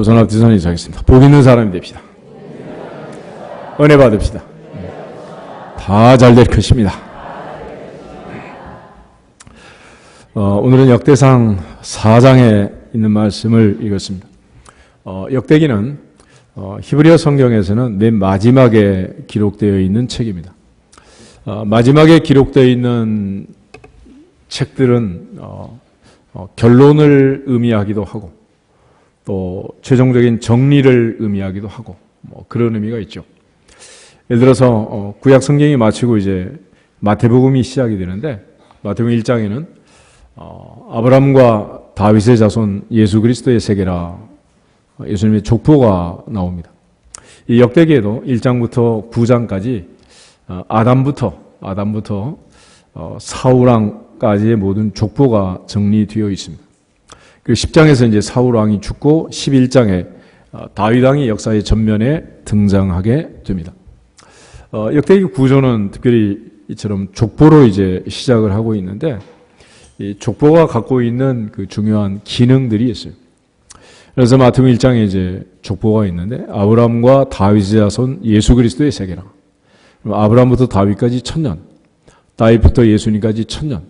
손 앞 뒤손 인사하겠습니다. 복 있는 사람이 됩시다. 은혜 받읍시다. 다 잘 될 것입니다. 오늘은 역대상 4장에 있는 말씀을 읽었습니다. 역대기는 히브리어 성경에서는 맨 마지막에 기록되어 있는 책입니다. 마지막에 기록되어 있는 책들은 결론을 의미하기도 하고 또 최종적인 정리를 의미하기도 하고 그런 의미가 있죠. 예를 들어서 구약 성경이 마치고 이제 마태복음이 시작이 되는데 마태복음 1장에는 아브라함과 다윗의 자손 예수 그리스도의 세계라 예수님의 족보가 나옵니다. 이 역대기에도 1장부터 9장까지 아담부터 사울왕까지의 모든 족보가 정리되어 있습니다. 그 10장에서 이제 사울왕이 죽고 11장에 다윗왕이 역사의 전면에 등장하게 됩니다. 역대기 구조는 특별히 이처럼 족보로 이제 시작을 하고 있는데 이 족보가 갖고 있는 그 중요한 기능들이 있어요. 그래서 마태복음 1장에 이제 족보가 있는데 아브라함과 다윗의 자손 예수 그리스도의 세계라. 아브라함부터 다윗까지 1000년, 다윗부터 예수님까지 1000년,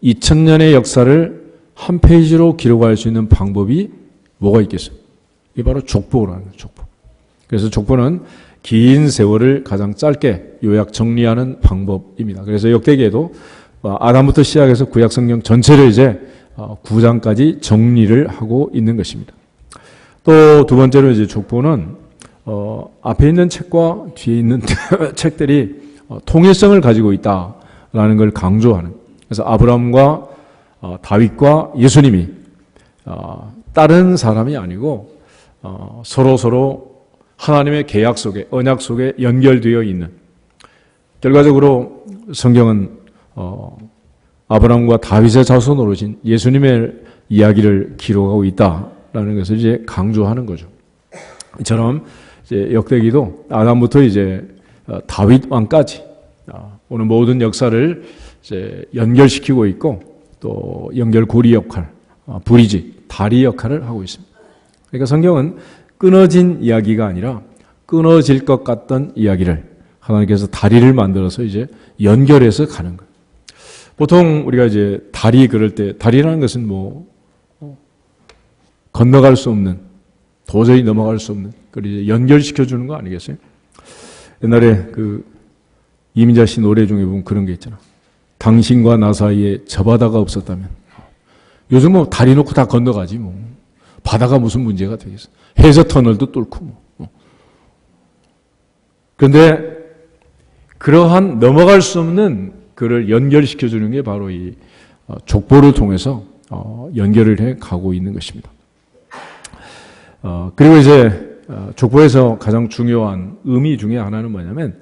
2000년의 역사를 한 페이지로 기록할 수 있는 방법이 뭐가 있겠어요? 이게 바로 족보라는 거예요. 족보. 그래서 족보는 긴 세월을 가장 짧게 요약 정리하는 방법입니다. 그래서 역대기에도 아담부터 시작해서 구약 성경 전체를 이제 9장까지 정리를 하고 있는 것입니다. 또 두 번째로 이제 족보는 앞에 있는 책과 뒤에 있는 책들이 통일성을 가지고 있다라는 걸 강조하는. 그래서 아브라함과 다윗과 예수님이 다른 사람이 아니고 서로 하나님의 계약 속에 언약 속에 연결되어 있는. 결과적으로 성경은 아브라함과 다윗의 자손으로 오신 예수님의 이야기를 기록하고 있다라는 것을 이제 강조하는 거죠. 이처럼 이제 역대기도 아담부터 이제 다윗 왕까지 오늘 모든 역사를 이제 연결시키고 있고 또 연결고리 역할, 브리지, 다리 역할을 하고 있습니다. 그러니까 성경은 끊어진 이야기가 아니라 끊어질 것 같던 이야기를 하나님께서 다리를 만들어서 이제 연결해서 가는 거예요. 보통 우리가 이제 다리 그럴 때 다리라는 것은 건너갈 수 없는, 도저히 넘어갈 수 없는, 그걸 이제 연결시켜 주는 거 아니겠어요? 옛날에 그 이민자 씨 노래 중에 보면 그런 게 있잖아. 당신과 나 사이에 저 바다가 없었다면. 요즘 뭐 다리 놓고 다 건너가지 뭐. 바다가 무슨 문제가 되겠어. 해저 터널도 뚫고 뭐. 그런데 그러한 넘어갈 수 없는 그를 연결시켜 주는 게 바로 이 족보를 통해서 연결을 해 가고 있는 것입니다. 그리고 이제 족보에서 가장 중요한 의미 중에 하나는 뭐냐면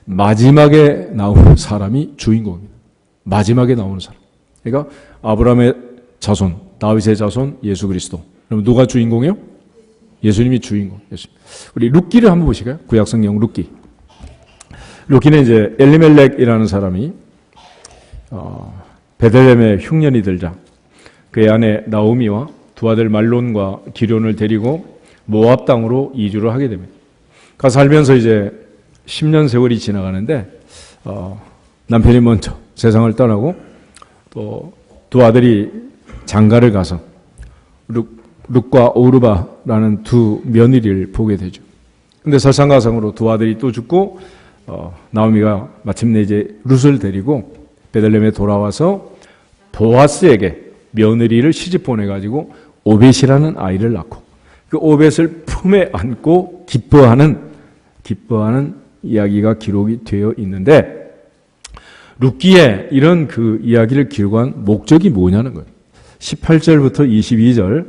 마지막에 나오는 사람이 주인공입니다. 마지막에 나오는 사람. 그러니까 아브라함의 자손, 다윗의 자손, 예수 그리스도. 그럼 누가 주인공이요? 예수님이 주인공. 예수님. 우리 룻기를 한번 보실까요? 구약성경 룻기. 룻기는 이제 엘리멜렉이라는 사람이 베들레헴에 흉년이 들자 그의 아내 나오미와 두 아들 말론과 기럨을 데리고 모압 땅으로 이주를 하게 됩니다. 가서 살면서 이제 10년 세월이 지나가는데 남편이 먼저 세상을 떠나고 또 두 아들이 장가를 가서 룻과 오르바라는 두 며느리를 보게 되죠. 근데 설상가상으로 두 아들이 또 죽고 나오미가 마침내 이제 룻을 데리고 베들레헴에 돌아와서 보아스에게 며느리를 시집 보내가지고 오벳이라는 아이를 낳고 그 오벳을 품에 안고 기뻐하는 이야기가 기록이 되어 있는데 룻기에 이런 그 이야기를 기록한 목적이 뭐냐는 거예요. 18절부터 22절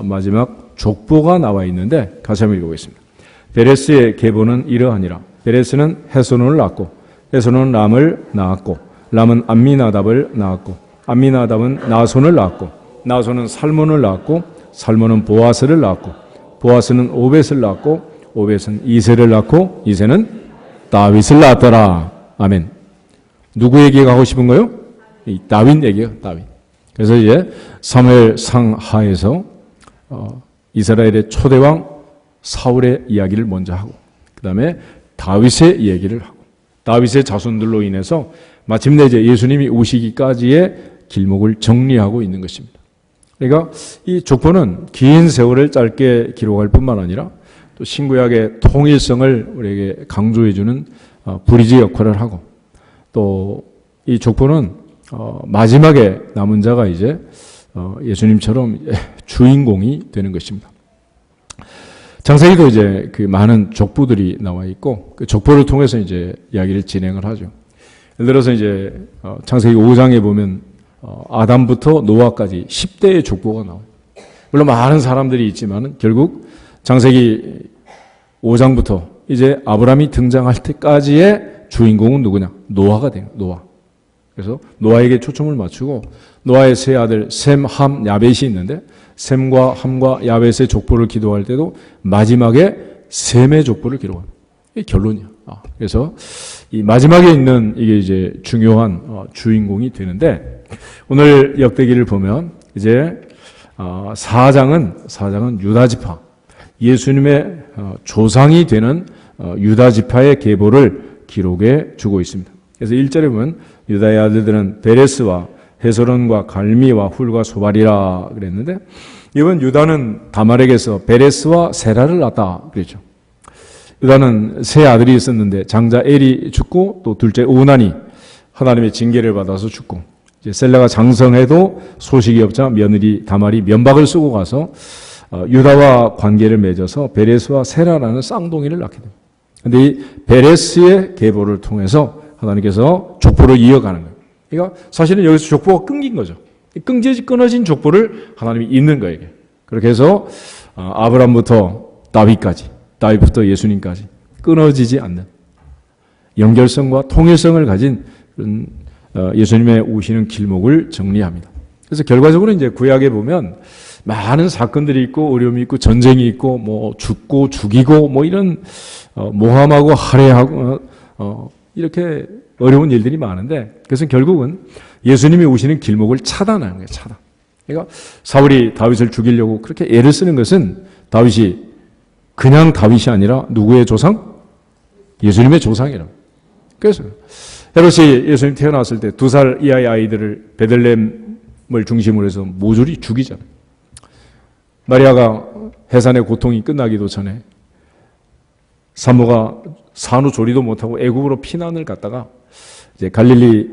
마지막 족보가 나와 있는데 같이 한번 읽어보겠습니다. 베레스의 계보는 이러하니라. 베레스는 헤소논을 낳고 헤소논은 람을 낳았고 람은 암미나답을 낳았고 암미나답은 나손을 낳았고 나손은 살몬을 낳았고 살몬은 보아스를 낳았고 보아스는 오벳을 낳았고 오벳은 이새를 낳고 이새는 다윗을 낳았더라. 아멘. 누구 얘기가 하고 싶은 거요? 이 다윗 얘기예요. 다윗. 그래서 이제 사무엘 상하에서 이스라엘의 초대왕 사울의 이야기를 먼저 하고 그 다음에 다윗의 얘기를 하고 다윗의 자손들로 인해서 마침내 이제 예수님이 오시기까지의 길목을 정리하고 있는 것입니다. 그러니까 이 족보는 긴 세월을 짧게 기록할 뿐만 아니라 또 신구약의 통일성을 우리에게 강조해주는 브리지 역할을 하고 또 이 족보는 마지막에 남은 자가 이제 예수님처럼 주인공이 되는 것입니다. 창세기도 이제 그 많은 족보들이 나와 있고 그 족보를 통해서 이제 이야기를 진행을 하죠. 예를 들어서 이제 창세기 5장에 보면 아담부터 노아까지 10대의 족보가 나와요. 물론 많은 사람들이 있지만 결국 창세기 5장부터 이제 아브라함이 등장할 때까지의 주인공은 누구냐? 노아가 돼요. 노아. 그래서 노아에게 초점을 맞추고 노아의 세 아들 셈, 함, 야벳이 있는데 셈과 함과 야벳의 족보를 기도할 때도 마지막에 셈의 족보를 기록합니다. 이게 결론이야. 그래서 이 마지막에 있는 이게 이제 중요한 주인공이 되는데 오늘 역대기를 보면 이제 4장은 유다 지파 예수님의 조상이 되는 유다 지파의 계보를 기록해 주고 있습니다. 그래서 1절에 보면 유다의 아들들은 베레스와 헤스론과 갈미와 훌과 소발이라 그랬는데 이번 유다는 다말에게서 베레스와 세라를 낳았다 그랬죠. 유다는 세 아들이 있었는데 장자 엘이 죽고 또 둘째 오난이 하나님의 징계를 받아서 죽고 이제 셀라가 장성해도 소식이 없자 며느리 다말이 면박을 쓰고 가서 유다와 관계를 맺어서 베레스와 세라라는 쌍둥이를 낳게 됩니다. 그런데 이 베레스의 계보를 통해서 하나님께서 족보를 이어가는 거예요. 그러니까 사실은 여기서 족보가 끊긴 거죠. 끊어진 족보를 하나님이 잇는 거예요. 그렇게 해서 아브라함부터 다윗까지, 다윗부터 예수님까지 끊어지지 않는 연결성과 통일성을 가진 예수님의 오시는 길목을 정리합니다. 그래서 결과적으로 이제 구약에 보면 많은 사건들이 있고 어려움이 있고 전쟁이 있고 뭐 죽고 죽이고 뭐 이런 모함하고 할애하고 이렇게 어려운 일들이 많은데 그것은 결국은 예수님이 오시는 길목을 차단하는 거예요. 차단. 그러니까 사울이 다윗을 죽이려고 그렇게 애를 쓰는 것은 다윗이 그냥 다윗이 아니라 누구의 조상? 예수님의 조상이라고. 그래서 헤롯이 예수님 태어났을 때 2살 이하의 아이들을 베들레헴을 중심으로 해서 모조리 죽이잖아요. 마리아가 해산의 고통이 끝나기도 전에 산모가 산후조리도 못하고 애국으로 피난을 갔다가 이제 갈릴리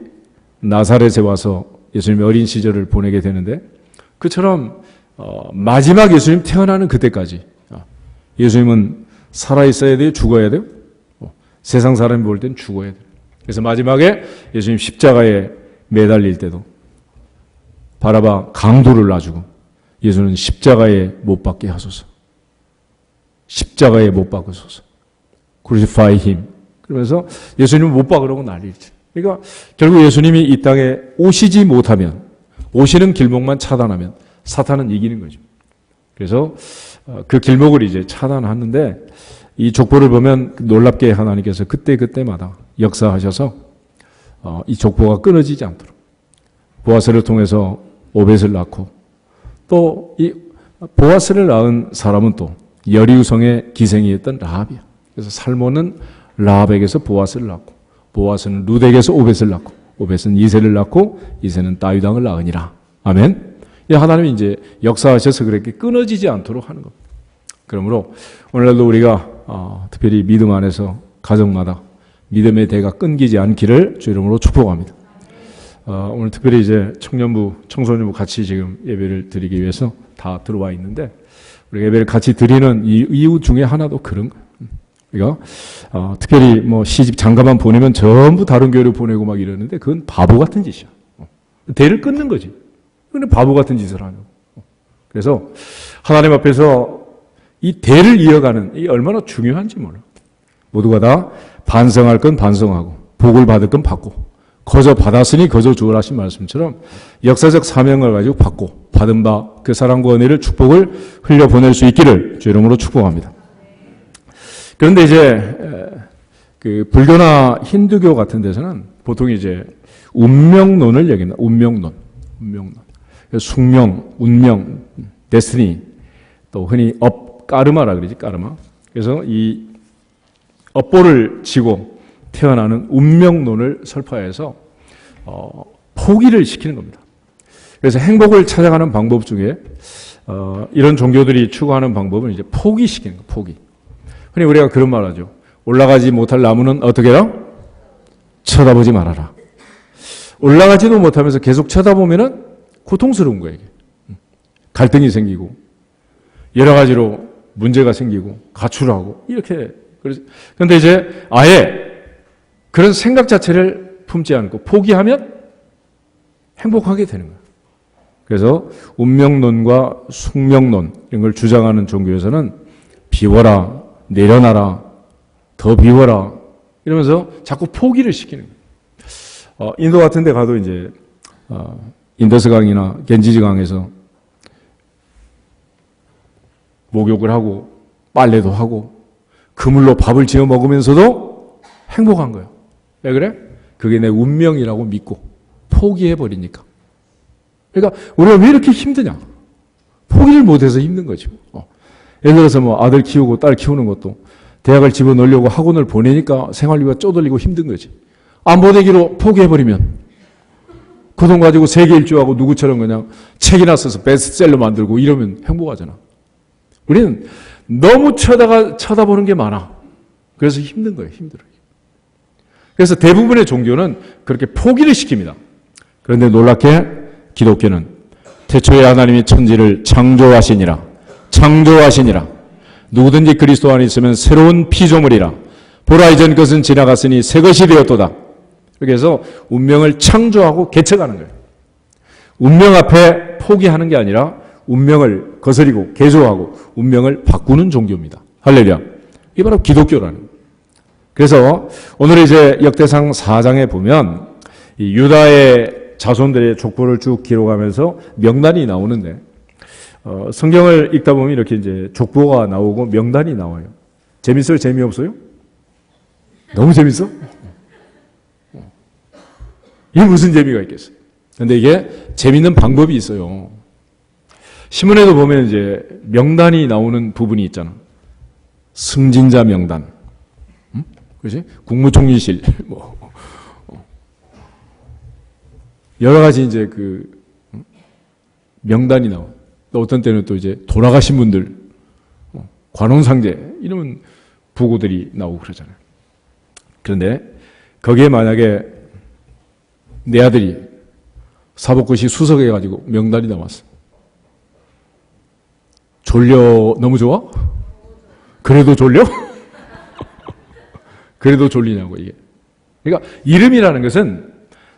나사렛에 와서 예수님의 어린 시절을 보내게 되는데 그처럼 마지막 예수님 태어나는 그때까지 예수님은 살아있어야 돼요? 죽어야 돼요? 세상 사람이 볼 땐 죽어야 돼요. 그래서 마지막에 예수님 십자가에 매달릴 때도 바라바 강도를 놔주고 예수는 십자가에 못 박게 하소서. 십자가에 못 박으소서. Crucify him. 그러면서 예수님은 못 박으라고 난리죠. 그러니까 결국 예수님이 이 땅에 오시지 못하면 오시는 길목만 차단하면 사탄은 이기는 거죠. 그래서 그 길목을 이제 차단하는데 이 족보를 보면 놀랍게 하나님께서 그때마다 역사하셔서 이 족보가 끊어지지 않도록 보아스를 통해서 오벳을 낳고 또 이 보아스를 낳은 사람은 또 여리우성의 기생이었던 라합이야. 그래서 살몬은 라합에게서 보아스를 낳고 보아스는 룻에게서 오벳을 낳고 오벳은 이새를 낳고 이새는 다윗 왕을 낳으니라. 아멘. 하나님이 이제 역사하셔서 그렇게 끊어지지 않도록 하는 겁니다. 그러므로 오늘날도 우리가 특별히 믿음 안에서 가정마다 믿음의 대가 끊기지 않기를 주 이름으로 축복합니다. 오늘 특별히 이제 청년부, 청소년부 같이 지금 예배를 드리기 위해서 다 들어와 있는데 우리가 예배를 같이 드리는 이유 중에 하나도 그런 거예요. 우리가 특별히 뭐 시집 장가만 보내면 전부 다른 교회로 보내고 막 이러는데 그건 바보 같은 짓이야. 대를 끊는 거지. 그건 바보 같은 짓을 하냐고. 그래서 하나님 앞에서 이 대를 이어가는 이게 얼마나 중요한지 몰라. 모두가 다 반성할 건 반성하고 복을 받을 건 받고 거저 받았으니 거저 주어라 하신 말씀처럼 역사적 사명을 가지고 받고 받은 바 그 사랑과 은혜를 축복을 흘려보낼 수 있기를 주 이름으로 축복합니다. 그런데 이제 그 불교나 힌두교 같은 데서는 보통 이제 운명론을 얘기합니다. 운명론. 숙명, 운명, 데스티니, 또 흔히 업까르마라 그러지, 까르마. 그래서 이 업보를 지고 태어나는 운명론을 설파해서 포기를 시키는 겁니다. 그래서 행복을 찾아가는 방법 중에 이런 종교들이 추구하는 방법은 이제 포기시키는 거예요. 포기. 흔히 우리가 그런 말 하죠. 올라가지 못할 나무는 어떻게 해라? 쳐다보지 말아라. 올라가지도 못하면서 계속 쳐다보면은 고통스러운 거예요. 이게. 갈등이 생기고 여러 가지로 문제가 생기고 가출하고 이렇게. 그런데 이제 아예 그런 생각 자체를 품지 않고 포기하면 행복하게 되는 거예요. 그래서 운명론과 숙명론 이런 걸 주장하는 종교에서는 비워라, 내려놔라, 더 비워라 이러면서 자꾸 포기를 시키는 거예요. 인도 같은 데 가도 이제 인더스강이나 겐지지강에서 목욕을 하고 빨래도 하고 그물로 밥을 지어 먹으면서도 행복한 거예요. 왜 그래? 그게 내 운명이라고 믿고 포기해버리니까. 그러니까 우리가 왜 이렇게 힘드냐? 포기를 못해서 힘든 거지. 예를 들어서 뭐 아들 키우고 딸 키우는 것도 대학을 집어넣으려고 학원을 보내니까 생활비가 쪼들리고 힘든 거지. 안 보내기로 포기해버리면 그 돈 가지고 세계 일주하고 누구처럼 그냥 책이나 써서 베스트셀러 만들고 이러면 행복하잖아. 우리는 너무 쳐다보는 게 많아. 그래서 힘든 거예요. 힘들어요. 그래서 대부분의 종교는 그렇게 포기를 시킵니다. 그런데 놀랍게 기독교는 태초에 하나님이 천지를 창조하시니라. 누구든지 그리스도 안에 있으면 새로운 피조물이라. 보라 이전 것은 지나갔으니 새 것이 되었도다. 이렇게 해서 운명을 창조하고 개척하는 거예요. 운명 앞에 포기하는 게 아니라 운명을 거스리고 개조하고 운명을 바꾸는 종교입니다. 할렐루야. 이게 바로 기독교라는 거예요. 그래서 오늘 이제 역대상 4장에 보면 이 유다의 자손들의 족보를 쭉 기록하면서 명단이 나오는데 성경을 읽다 보면 이렇게 이제 족보가 나오고 명단이 나와요. 재밌어요? 재미없어요? 너무 재밌어? 이게 무슨 재미가 있겠어요? 근데 이게 재밌는 방법이 있어요. 신문에도 보면 이제 명단이 나오는 부분이 있잖아. 승진자 명단. 그렇지? 국무총리실. 뭐. 여러 가지 이제 그 명단이 나와. 또 어떤 때는 또 이제 돌아가신 분들, 관혼상제, 이런 부고들이 나오고 그러잖아요. 그런데 거기에 만약에 내 아들이 사법고시 수석해가지고 명단이 나왔어. 졸려, 너무 좋아? 그래도 졸려? 그래도 졸리냐고, 이게. 그러니까 이름이라는 것은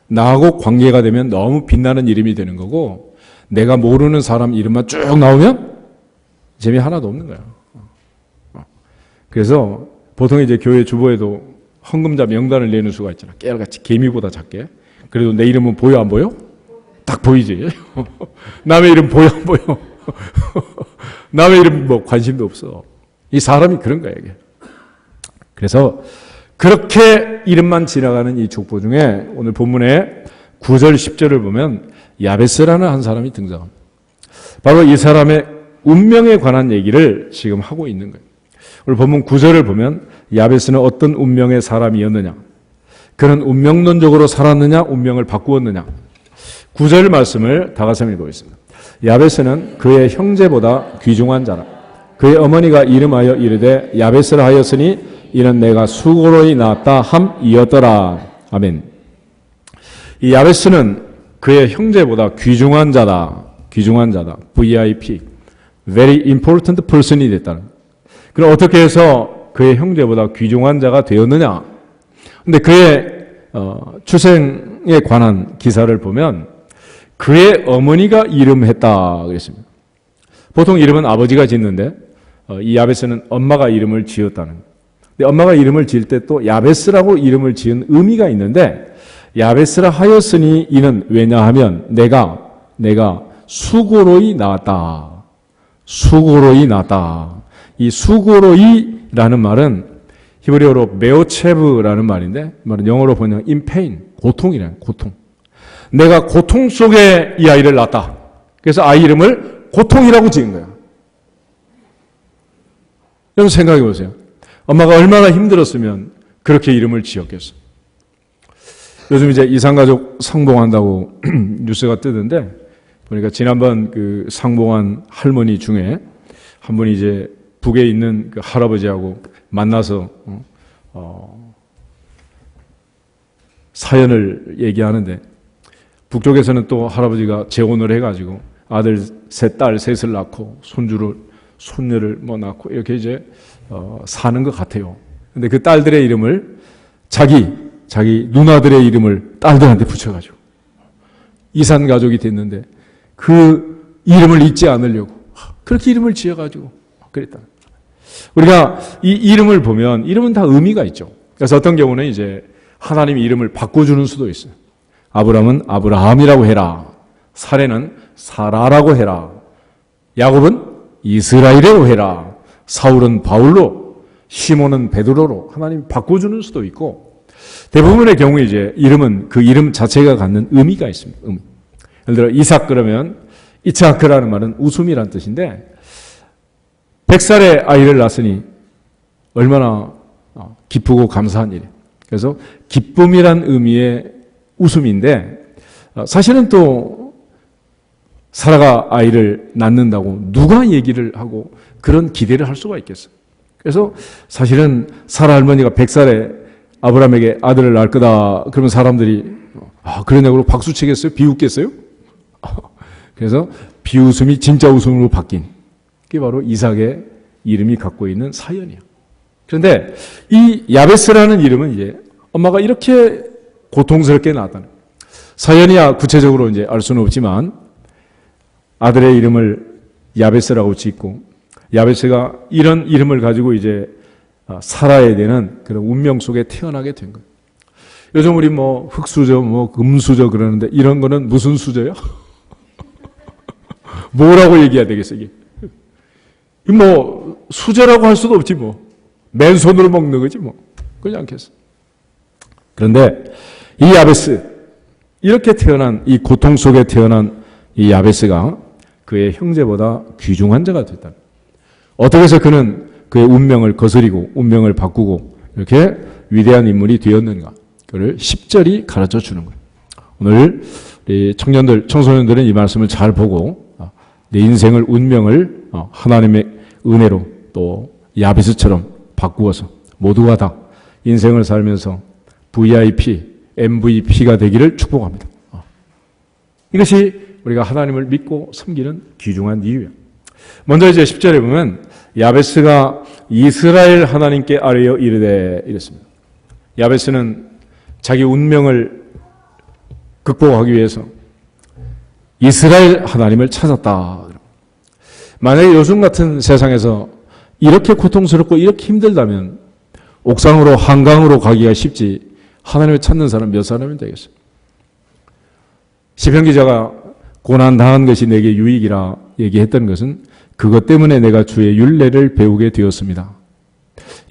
나하고 관계가 되면 너무 빛나는 이름이 되는 거고, 내가 모르는 사람 이름만 쭉 나오면 재미 하나도 없는 거야. 그래서 보통 이제 교회 주보에도 헌금자 명단을 내는 수가 있잖아. 깨알같이 개미보다 작게. 그래도 내 이름은 보여 안 보여? 딱 보이지. 남의 이름 보여 안 보여? 남의 이름 뭐 관심도 없어. 이 사람이 그런 거야, 이게. 그래서 그렇게 이름만 지나가는 이 족보 중에 오늘 본문의 9절 10절을 보면 야베스라는 한 사람이 등장합니다. 바로 이 사람의 운명에 관한 얘기를 지금 하고 있는 거예요. 오늘 본문 9절을 보면 야베스는 어떤 운명의 사람이었느냐, 그는 운명론적으로 살았느냐, 운명을 바꾸었느냐. 9절 말씀을 다 같이 읽어보겠습니다. 야베스는 그의 형제보다 귀중한 자라. 그의 어머니가 이름하여 이르되 야베스라 하였으니 이는 내가 수고로이 낳았다 함이었더라. 아멘. 이 야베스는 그의 형제보다 귀중한 자다. 귀중한 자다. VIP. Very important person이 됐다는. 그럼 어떻게 해서 그의 형제보다 귀중한 자가 되었느냐? 근데 그의 출생에 관한 기사를 보면 그의 어머니가 이름했다 그랬습니다. 보통 이름은 아버지가 짓는데 이 야베스는 엄마가 이름을 지었다는. 근데 엄마가 이름을 지을 때 또 야베스라고 이름을 지은 의미가 있는데, 야베스라 하였으니 이는 왜냐하면 내가 수고로이 낳았다. 수고로이 낳았다. 이 수고로이라는 말은 히브리어로 메오체브라는 말인데, 말은 영어로 번역 in pain, 고통이라는, 고통. 내가 고통 속에 이 아이를 낳았다. 그래서 아이 이름을 고통이라고 지은 거야. 여러분 생각해 보세요. 엄마가 얼마나 힘들었으면 그렇게 이름을 지었겠어. 요즘 이제 이산가족 상봉한다고 뉴스가 뜨던데, 보니까 지난번 그 상봉한 할머니 중에 한 분이 이제 북에 있는 그 할아버지하고 만나서 사연을 얘기하는데, 북쪽에서는 또 할아버지가 재혼을 해가지고 아들 셋, 딸 셋을 낳고 손녀를 뭐 낳고 이렇게 이제 사는 것 같아요. 근데 그 딸들의 이름을 자기 누나들의 이름을 딸들한테 붙여가지고 이산 가족이 됐는데, 그 이름을 잊지 않으려고 그렇게 이름을 지어가지고 그랬다. 우리가 이 이름을 보면 이름은 다 의미가 있죠. 그래서 어떤 경우는 이제 하나님이 이름을 바꿔주는 수도 있어요. 아브람은 아브라함이라고 해라. 사레는 사라라고 해라. 야곱은 이스라엘이라고 해라. 사울은 바울로, 시몬은 베드로로 하나님 바꿔주는 수도 있고, 대부분의 경우에 이제 이름은 그 이름 자체가 갖는 의미가 있습니다. 예를 들어 이삭 그러면 이츠하크라는 말은 웃음이란 뜻인데, 100살의 아이를 낳았으니 얼마나 기쁘고 감사한 일이에요. 그래서 기쁨이란 의미의 웃음인데, 사실은 또 사라가 아이를 낳는다고 누가 얘기를 하고 그런 기대를 할 수가 있겠어요. 그래서 사실은 사라 할머니가 100살에 아브라함에게 아들을 낳을 거다 그러면 사람들이 그러냐고 박수 치겠어요? 비웃겠어요? 그래서 비웃음이 진짜 웃음으로 바뀐 그게 바로 이삭의 이름이 갖고 있는 사연이에요. 그런데 이 야베스라는 이름은 이제 엄마가 이렇게 고통스럽게 낳았다는, 사연이야 구체적으로 이제 알 수는 없지만 아들의 이름을 야베스라고 짓고, 야베스가 이런 이름을 가지고 이제 살아야 되는 그런 운명 속에 태어나게 된 거예요. 요즘 우리 뭐 흙수저, 뭐 금수저 그러는데 이런 거는 무슨 수저요? 뭐라고 얘기해야 되겠어, 이게? 뭐 수저라고 할 수도 없지 뭐. 맨손으로 먹는 거지 뭐. 그러지 않겠어. 그런데 이 야베스, 이렇게 태어난, 이 고통 속에 태어난 이 야베스가 그의 형제보다 귀중한 자가 됐다. 어떻게 해서 그는 그의 운명을 거스리고 운명을 바꾸고 이렇게 위대한 인물이 되었는가? 그를 10절이 가르쳐 주는 거예요. 오늘 우리 청년들, 청소년들은 이 말씀을 잘 보고 내 인생을, 운명을 하나님의 은혜로 또 야베스처럼 바꾸어서 모두가 다 인생을 살면서 VIP, MVP가 되기를 축복합니다. 이것이 우리가 하나님을 믿고 섬기는 귀중한 이유예요. 먼저 이제 10절에 보면 야베스가 이스라엘 하나님께 아뢰어 이르되 이랬습니다. 야베스는 자기 운명을 극복하기 위해서 이스라엘 하나님을 찾았다. 만약에 요즘 같은 세상에서 이렇게 고통스럽고 이렇게 힘들다면 옥상으로 한강으로 가기가 쉽지 하나님을 찾는 사람 몇 사람이 되겠어요? 시편 기자가 고난당한 것이 내게 유익이라 얘기했던 것은 그것 때문에 내가 주의 율례를 배우게 되었습니다.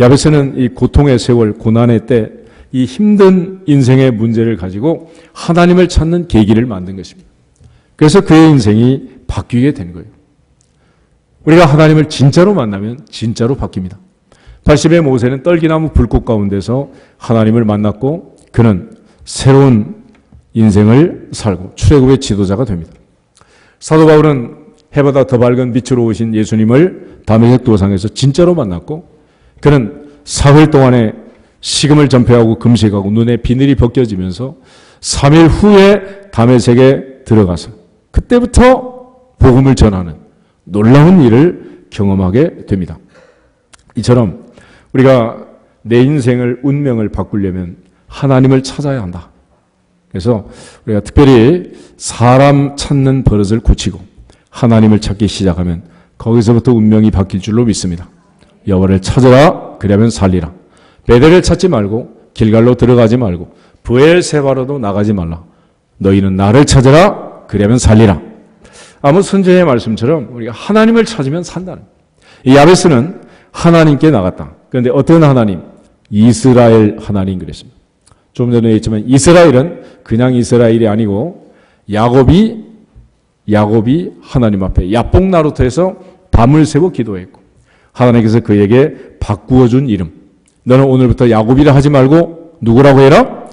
야베스는 이 고통의 세월, 고난의 때 이 힘든 인생의 문제를 가지고 하나님을 찾는 계기를 만든 것입니다. 그래서 그의 인생이 바뀌게 된 거예요. 우리가 하나님을 진짜로 만나면 진짜로 바뀝니다. 80의 모세는 떨기나무 불꽃 가운데서 하나님을 만났고 그는 새로운 인생을 살고 출애굽의 지도자가 됩니다. 사도 바울은 해보다 더 밝은 빛으로 오신 예수님을 다메섹 도상에서 진짜로 만났고 그는 사흘 동안에 식음을 전폐하고 금식하고 눈에 비늘이 벗겨지면서 3일 후에 다메섹에 들어가서 그때부터 복음을 전하는 놀라운 일을 경험하게 됩니다. 이처럼 우리가 내 인생을, 운명을 바꾸려면 하나님을 찾아야 한다. 그래서 우리가 특별히 사람 찾는 버릇을 고치고 하나님을 찾기 시작하면 거기서부터 운명이 바뀔 줄로 믿습니다. 여호와를 찾으라 그러면 살리라. 베델을 찾지 말고 길갈로 들어가지 말고 브엘세바로도 나가지 말라. 너희는 나를 찾으라 그러면 살리라. 아모스 선지자의 말씀처럼 우리가 하나님을 찾으면 산다는. 이 야베스는 하나님께 나갔다. 그런데 어떤 하나님? 이스라엘 하나님 그랬습니다. 좀 전에 했지만 이스라엘은 그냥 이스라엘이 아니고 야곱이 하나님 앞에 야뽕나루터에서 밤을 새고 기도했고 하나님께서 그에게 바꾸어 준 이름. 너는 오늘부터 야곱이라 하지 말고 누구라고 해라?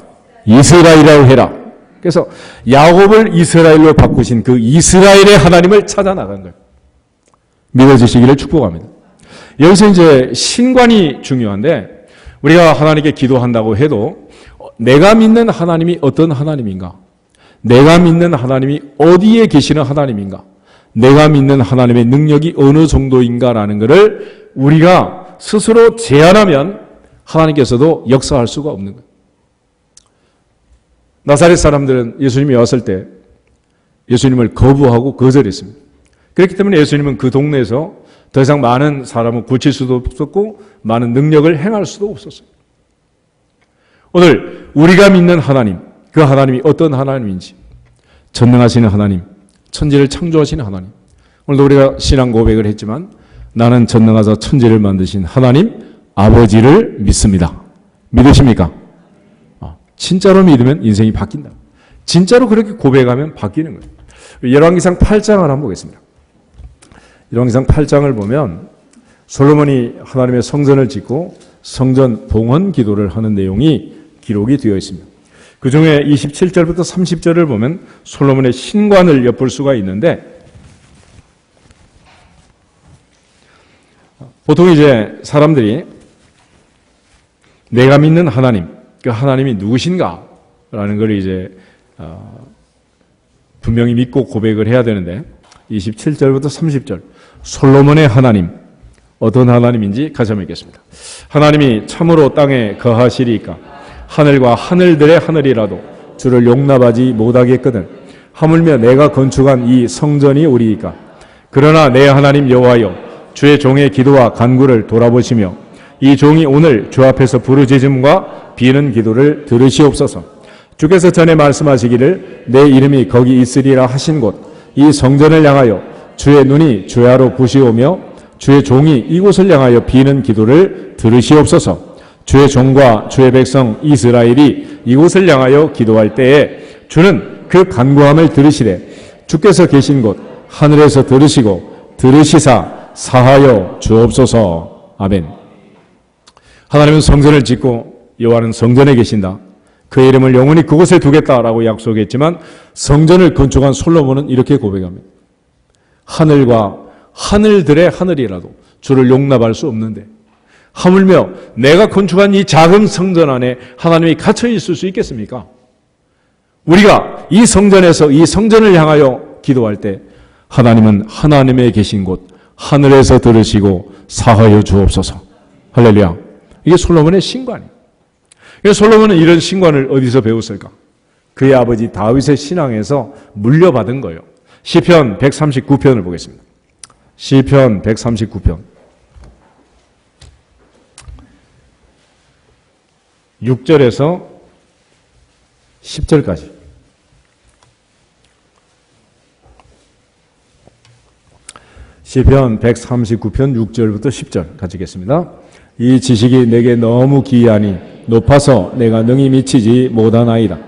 이스라엘이라고 해라. 그래서 야곱을 이스라엘로 바꾸신 그 이스라엘의 하나님을 찾아 나간 거예요. 믿어지시기를 축복합니다. 여기서 이제 신관이 중요한데, 우리가 하나님께 기도한다고 해도 내가 믿는 하나님이 어떤 하나님인가? 내가 믿는 하나님이 어디에 계시는 하나님인가? 내가 믿는 하나님의 능력이 어느 정도인가라는 것을 우리가 스스로 제안하면 하나님께서도 역사할 수가 없는 거예요. 나사렛 사람들은 예수님이 왔을 때 예수님을 거부하고 거절했습니다. 그렇기 때문에 예수님은 그 동네에서 더 이상 많은 사람을 고칠 수도 없었고 많은 능력을 행할 수도 없었어요. 오늘 우리가 믿는 하나님, 그 하나님이 어떤 하나님인지, 전능하시는 하나님, 천지를 창조하시는 하나님. 오늘도 우리가 신앙 고백을 했지만 나는 전능하사 천지를 만드신 하나님 아버지를 믿습니다. 믿으십니까? 진짜로 믿으면 인생이 바뀐다. 진짜로 그렇게 고백하면 바뀌는 거예요. 열왕기상 8장을 한번 보겠습니다. 열왕기상 8장을 보면 솔로몬이 하나님의 성전을 짓고 성전 봉헌 기도를 하는 내용이 기록이 되어 있습니다. 그 중에 27절부터 30절을 보면 솔로몬의 신관을 엿볼 수가 있는데, 보통 이제 사람들이 내가 믿는 하나님, 그 하나님이 누구신가라는 걸 이제 분명히 믿고 고백을 해야 되는데, 27절부터 30절 솔로몬의 하나님, 어떤 하나님인지 같이 한번 읽겠습니다. 하나님이 참으로 땅에 거하시리이까? 하늘과 하늘들의 하늘이라도 주를 용납하지 못하겠거든. 하물며 내가 건축한 이 성전이 오리이까? 그러나 내 하나님 여호와여, 주의 종의 기도와 간구를 돌아보시며 이 종이 오늘 주 앞에서 부르짖음과 비는 기도를 들으시옵소서. 주께서 전에 말씀하시기를 내 이름이 거기 있으리라 하신 곳 이 성전을 향하여 주의 눈이 주야로 부시오며 주의 종이 이곳을 향하여 비는 기도를 들으시옵소서. 주의 종과 주의 백성 이스라엘이 이곳을 향하여 기도할 때에 주는 그 간구함을 들으시되 주께서 계신 곳 하늘에서 들으시고 들으시사 사하여 주옵소서. 아멘. 하나님은 성전을 짓고 여호와는 성전에 계신다. 그의 이름을 영원히 그곳에 두겠다라고 약속했지만 성전을 건축한 솔로몬은 이렇게 고백합니다. 하늘과 하늘들의 하늘이라도 주를 용납할 수 없는데 하물며 내가 건축한 이 작은 성전 안에 하나님이 갇혀 있을 수 있겠습니까? 우리가 이 성전에서 이 성전을 향하여 기도할 때 하나님은 하나님의 계신 곳 하늘에서 들으시고 사하여 주옵소서. 할렐루야. 이게 솔로몬의 신관이에요. 솔로몬은 이런 신관을 어디서 배웠을까? 그의 아버지 다윗의 신앙에서 물려받은 거예요. 시편 139편을 보겠습니다. 시편 139편 6절에서 10절까지. 시편 139편 6절부터 10절 같이 읽겠습니다. 이 지식이 내게 너무 기이하니 높아서 내가 능히 미치지 못하나이다.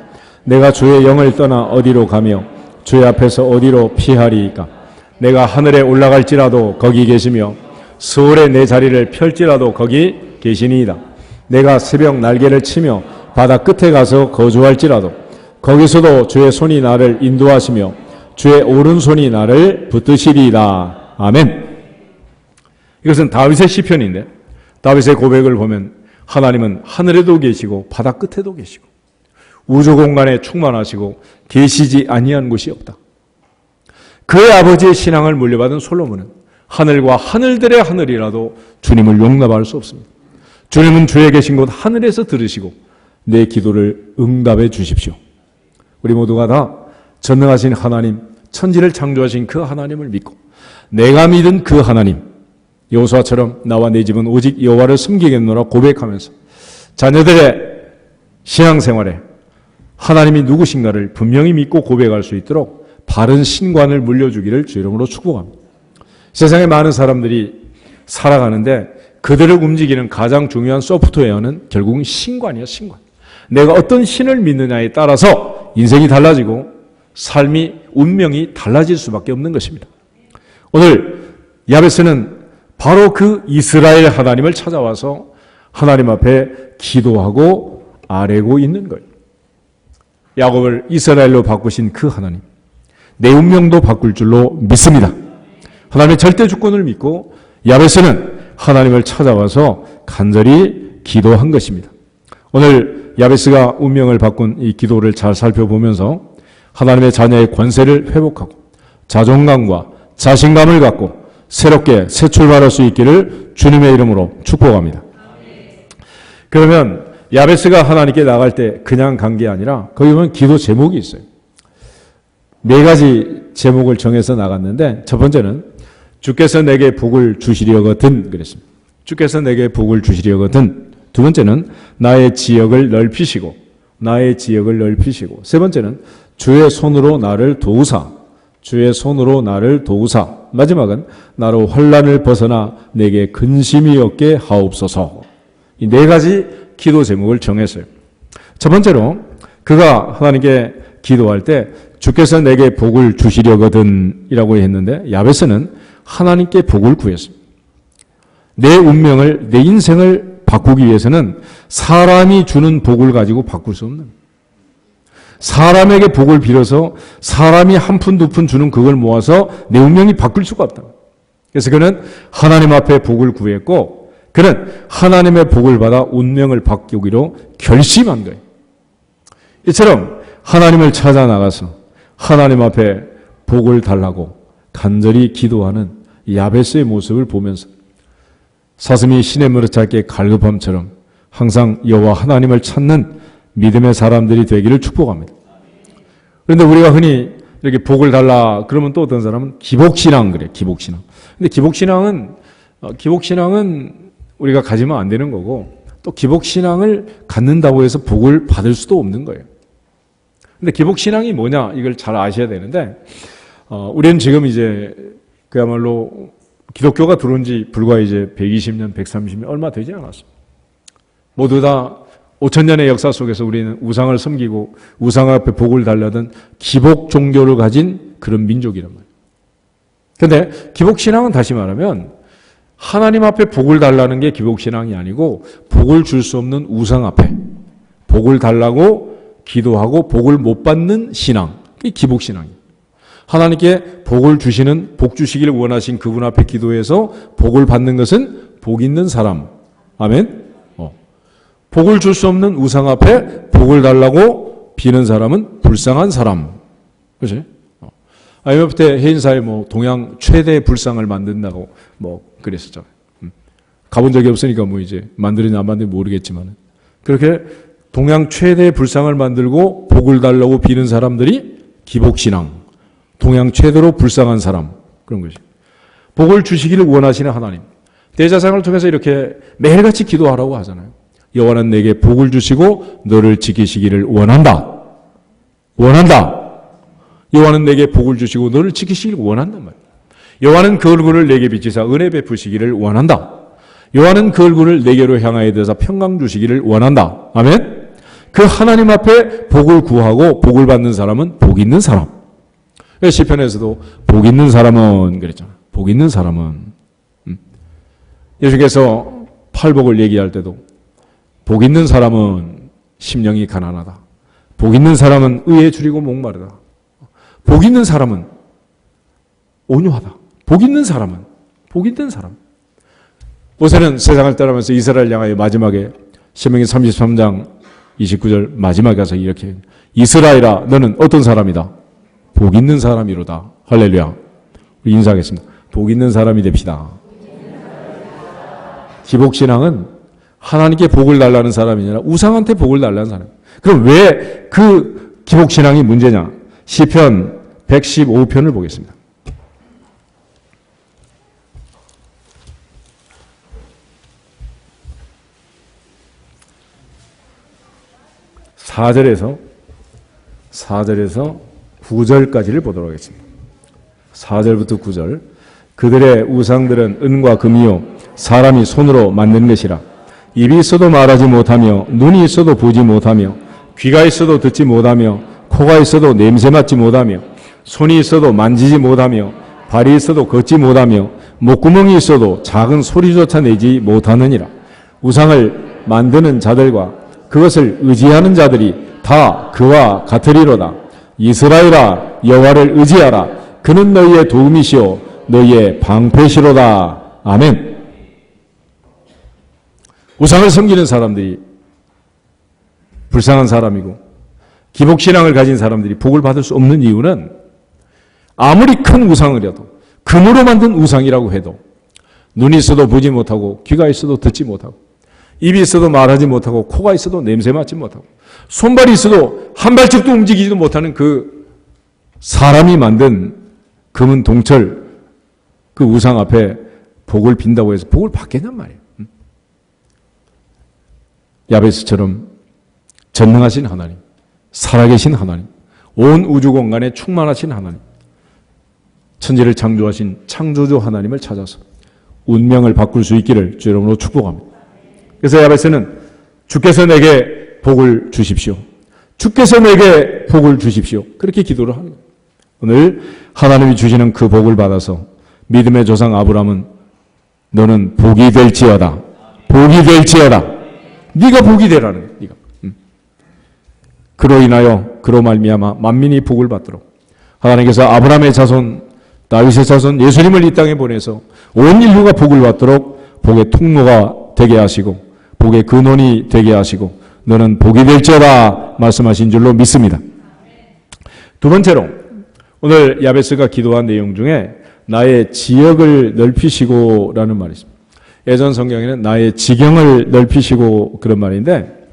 내가 주의 영을 떠나 어디로 가며 주의 앞에서 어디로 피하리이까? 내가 하늘에 올라갈지라도 거기 계시며 스올에 내 자리를 펼지라도 거기 계시니이다. 내가 새벽 날개를 치며 바다 끝에 가서 거주할지라도 거기서도 주의 손이 나를 인도하시며 주의 오른손이 나를 붙드시리이다. 아멘. 이것은 다윗의 시편인데 다윗의 고백을 보면 하나님은 하늘에도 계시고 바다 끝에도 계시고 우주 공간에 충만하시고 계시지 아니한 곳이 없다. 그의 아버지의 신앙을 물려받은 솔로몬은 하늘과 하늘들의 하늘이라도 주님을 용납할 수 없습니다. 주님은 주의 계신 곳 하늘에서 들으시고 내 기도를 응답해 주십시오. 우리 모두가 다 전능하신 하나님, 천지를 창조하신 그 하나님을 믿고 내가 믿은 그 하나님, 여호수아처럼 나와 내 집은 오직 여호와를 섬기겠노라 고백하면서 자녀들의 신앙생활에 하나님이 누구신가를 분명히 믿고 고백할 수 있도록 바른 신관을 물려주기를 주 이름으로 축복합니다. 세상에 많은 사람들이 살아가는데 그들을 움직이는 가장 중요한 소프트웨어는 결국은 신관이에요. 신관. 내가 어떤 신을 믿느냐에 따라서 인생이 달라지고 운명이 달라질 수밖에 없는 것입니다. 오늘 야베스는 바로 그 이스라엘 하나님을 찾아와서 하나님 앞에 기도하고 아뢰고 있는 거예요. 야곱을 이스라엘로 바꾸신 그 하나님, 내 운명도 바꿀 줄로 믿습니다. 하나님의 절대 주권을 믿고 야베스는 하나님을 찾아와서 간절히 기도한 것입니다. 오늘 야베스가 운명을 바꾼 이 기도를 잘 살펴보면서 하나님의 자녀의 권세를 회복하고 자존감과 자신감을 갖고 새롭게 새 출발할 수 있기를 주님의 이름으로 축복합니다. 그러면 야베스가 하나님께 나갈 때 그냥 간 게 아니라 거기 보면 기도 제목이 있어요. 4가지 제목을 정해서 나갔는데 첫 번째는 주께서 내게 복을 주시려거든 그랬습니다. 주께서 내게 복을 주시려거든. 두 번째는 나의 지역을 넓히시고 세 번째는 주의 손으로 나를 도우사. 마지막은 나로 환난을 벗어나 내게 근심이 없게 하옵소서. 이 4가지 기도 제목을 정했어요. 첫 번째로 그가 하나님께 기도할 때 주께서 내게 복을 주시려거든 이라고 했는데 야베스는 하나님께 복을 구했습니다. 내 운명을, 내 인생을 바꾸기 위해서는 사람이 주는 복을 가지고 바꿀 수 없는, 사람에게 복을 빌어서 사람이 한 푼 두 푼 주는 그걸 모아서 내 운명이 바꿀 수가 없다. 그래서 그는 하나님 앞에 복을 구했고 그는 하나님의 복을 받아 운명을 바꾸기로 결심한 거예요. 이처럼 하나님을 찾아 나가서 하나님 앞에 복을 달라고 간절히 기도하는 야베스의 모습을 보면서 사슴이 시냇물을 찾기에 갈급함처럼 항상 여호와 하나님을 찾는 믿음의 사람들이 되기를 축복합니다. 그런데 우리가 흔히 이렇게 복을 달라 그러면 또 어떤 사람은 기복신앙 그래. 기복신앙. 근데 기복신앙은 우리가 가지면 안 되는 거고 또 기복신앙을 갖는다고 해서 복을 받을 수도 없는 거예요. 근데 기복신앙이 뭐냐 이걸 잘 아셔야 되는데 우리는 지금 이제 그야말로 기독교가 들어온 지 불과 이제 120년, 130년 얼마 되지 않았습니다. 모두 다 5,000년의 역사 속에서 우리는 우상을 섬기고 우상 앞에 복을 달라던 기복 종교를 가진 그런 민족이란 말이에요. 그런데 기복신앙은 다시 말하면 하나님 앞에 복을 달라는 게 기복신앙이 아니고 복을 줄 수 없는 우상 앞에 복을 달라고 기도하고 복을 못 받는 신앙, 그게 기복신앙이에요. 하나님께 복을 주시는, 복 주시기를 원하신 그분 앞에 기도해서 복을 받는 것은 복 있는 사람. 아멘? 복을 줄 수 없는 우상 앞에 복을 달라고 비는 사람은 불쌍한 사람. 그렇지? IMF 때 해인사에 동양 최대 불상을 만든다고 그랬었잖아요. 가본 적이 없으니까 이제 만들었냐 안 만들었냐 모르겠지만 그렇게 동양 최대 불상을 만들고 복을 달라고 비는 사람들이 기복신앙. 동양 최대로 불쌍한 사람. 그런 것이. 복을 주시기를 원하시는 하나님. 대제사장을 통해서 이렇게 매일같이 기도하라고 하잖아요. 여호와는 내게 복을 주시고 너를 지키시기를 원한다. 여호와는 내게 복을 주시고 너를 지키시기를 원한단 말이에요. 여호와는 그 얼굴을 내게 비치사 은혜 베푸시기를 원한다. 여호와는 그 얼굴을 내게로 향하여 드사 평강 주시기를 원한다. 아멘. 그 하나님 앞에 복을 구하고 복을 받는 사람은 복 있는 사람. 시편에서도 복 있는 사람은 그랬잖아요. 복 있는 사람은 예수께서 팔복을 얘기할 때도 복 있는 사람은 심령이 가난하다. 복 있는 사람은 의에 줄이고 목마르다. 복 있는 사람은 온유하다. 복 있는 사람은 복 있는 사람. 모세는 세상을 떠나면서 이스라엘 향하여 마지막에 신명기 33장 29절 마지막에 가서 이렇게 이스라엘아 너는 어떤 사람이다? 복 있는 사람이로다. 할렐루야. 우리 인사하겠습니다. 복 있는 사람이 됩시다. 기복신앙은 하나님께 복을 달라는 사람이 아니라 우상한테 복을 달라는 사람. 그럼 왜 그 기복신앙이 문제냐? 시편 115편을 보겠습니다. (4절에서) 9절까지를 보도록 하겠습니다. 4절부터 9절. 그들의 우상들은 은과 금이요 사람이 손으로 만든 것이라. 입이 있어도 말하지 못하며 눈이 있어도 보지 못하며 귀가 있어도 듣지 못하며 코가 있어도 냄새 맡지 못하며 손이 있어도 만지지 못하며 발이 있어도 걷지 못하며 목구멍이 있어도 작은 소리조차 내지 못하느니라. 우상을 만드는 자들과 그것을 의지하는 자들이 다 그와 같으리로다. 이스라엘아, 여호와를 의지하라. 그는 너희의 도움이시오 너희의 방패시로다. 아멘. 우상을 섬기는 사람들이 불쌍한 사람이고 기복신앙을 가진 사람들이 복을 받을 수 없는 이유는 아무리 큰 우상이라도 금으로 만든 우상이라고 해도 눈이 있어도 보지 못하고 귀가 있어도 듣지 못하고 입이 있어도 말하지 못하고 코가 있어도 냄새 맡지 못하고 손발이 있어도 한 발짝도 움직이지도 못하는 그 사람이 만든 금은 동철 그 우상 앞에 복을 빈다고 해서 복을 받겠냔 말이에요. 야베스처럼 전능하신 하나님, 살아계신 하나님, 온 우주 공간에 충만하신 하나님, 천지를 창조하신 창조주 하나님을 찾아서 운명을 바꿀 수 있기를 주 이름으로 축복합니다. 그래서 야베스는 주께서 내게 복을 주십시오. 주께서 내게 복을 주십시오. 그렇게 기도를 하는 거예요. 오늘 하나님이 주시는 그 복을 받아서 믿음의 조상 아브라함은 너는 복이 될지어다. 복이 될지어다. 네가 복이 되라는 거예요. 네가. 그로 인하여 그로 말미암아 만민이 복을 받도록 하나님께서 아브라함의 자손, 다윗의 자손, 예수님을 이 땅에 보내서 온 인류가 복을 받도록 복의 통로가 되게 하시고 복의 근원이 되게 하시고 너는 복이 될지어다 말씀하신 줄로 믿습니다. 두 번째로 오늘 야베스가 기도한 내용 중에 나의 지역을 넓히시고라는 말이 있습니다. 예전 성경에는 나의 지경을 넓히시고 그런 말인데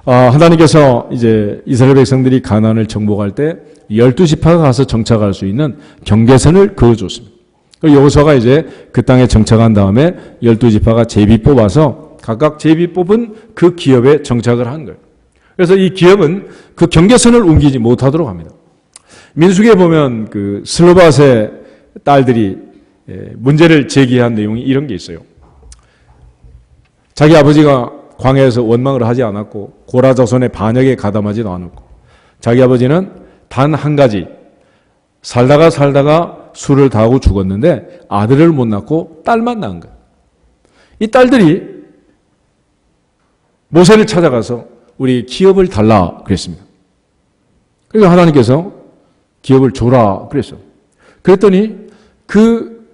하나님께서 이제 이스라엘 백성들이 가나안을 정복할 때 12지파가 가서 정착할 수 있는 경계선을 그어줬습니다. 여호수아가 이제 그 땅에 정착한 다음에 12지파가 제비 뽑아서 각각 제비 뽑은 그 기업에 정착을 한 거예요. 그래서 이 기업은 그 경계선을 옮기지 못하도록 합니다. 민수기에 보면 그 슬로밧의 딸들이 문제를 제기한 내용이 이런 게 있어요. 자기 아버지가 광야에서 원망을 하지 않았고 고라 자손의 반역에 가담하지도 않았고 자기 아버지는 단 한 가지 살다가 술을 다 하고 죽었는데 아들을 못 낳고 딸만 낳은 거예요. 이 딸들이 모세를 찾아가서 우리 기업을 달라 그랬습니다. 그래서 하나님께서 기업을 줘라 그랬어요. 그랬더니 그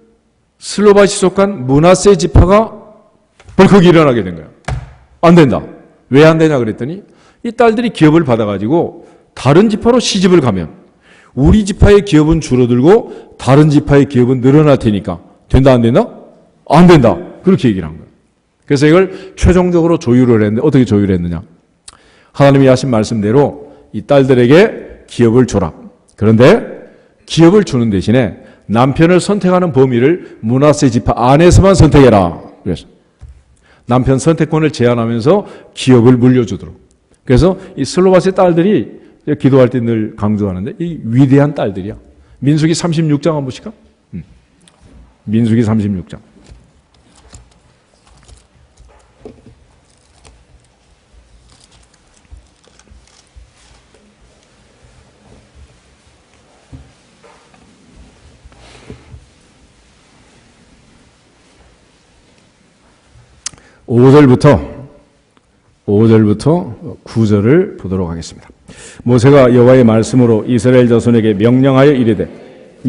슬로밧이 속한 므낫세 지파가 벌컥 일어나게 된 거예요. 안 된다. 왜 안 되냐 그랬더니 이 딸들이 기업을 받아가지고 다른 지파로 시집을 가면 우리 지파의 기업은 줄어들고 다른 지파의 기업은 늘어날 테니까 된다 안 된다? 안 된다. 그렇게 얘기를 한 거예요. 그래서 이걸 최종적으로 조율을 했는데 어떻게 조율했느냐. 하나님이 하신 말씀대로 이 딸들에게 기업을 줘라. 그런데 기업을 주는 대신에 남편을 선택하는 범위를 므낫세 지파 안에서만 선택해라. 그래서 남편 선택권을 제한하면서 기업을 물려주도록. 그래서 이 슬로밧의 딸들이 기도할 때 늘 강조하는데 이 위대한 딸들이야. 민수기 36장 한번 보실까? 민수기 36장. (5절부터 9절을) 보도록 하겠습니다. 모세가 여호와의 말씀으로 이스라엘 자손에게 명령하여 이르되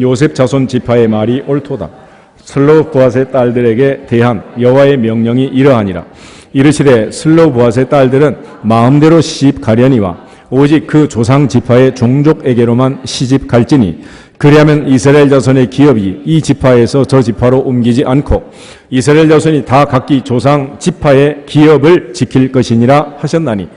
요셉 자손 지파의 말이 옳도다. 슬로보앗의 딸들에게 대한 여호와의 명령이 이러하니라. 이르시되 슬로보앗의 딸들은 마음대로 시집 가려니와 오직 그 조상 지파의 종족에게로만 시집 갈지니 그리하면 이스라엘 자손의 기업이 이 지파에서 저 지파로 옮기지 않고 이스라엘 자손이 다 각기 조상 지파의 기업을 지킬 것이니라 하셨나니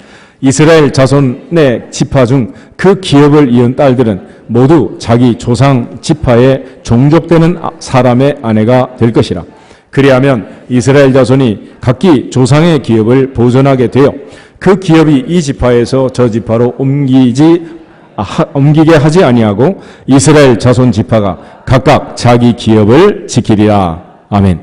이스라엘 자손의 지파 중 그 기업을 이은 딸들은 모두 자기 조상 지파의 종족되는 사람의 아내가 될 것이라. 그리하면 이스라엘 자손이 각기 조상의 기업을 보존하게 되어 그 기업이 이 지파에서 저 지파로 옮기게 하지 아니하고 이스라엘 자손 지파가 각각 자기 기업을 지키리라. 아멘.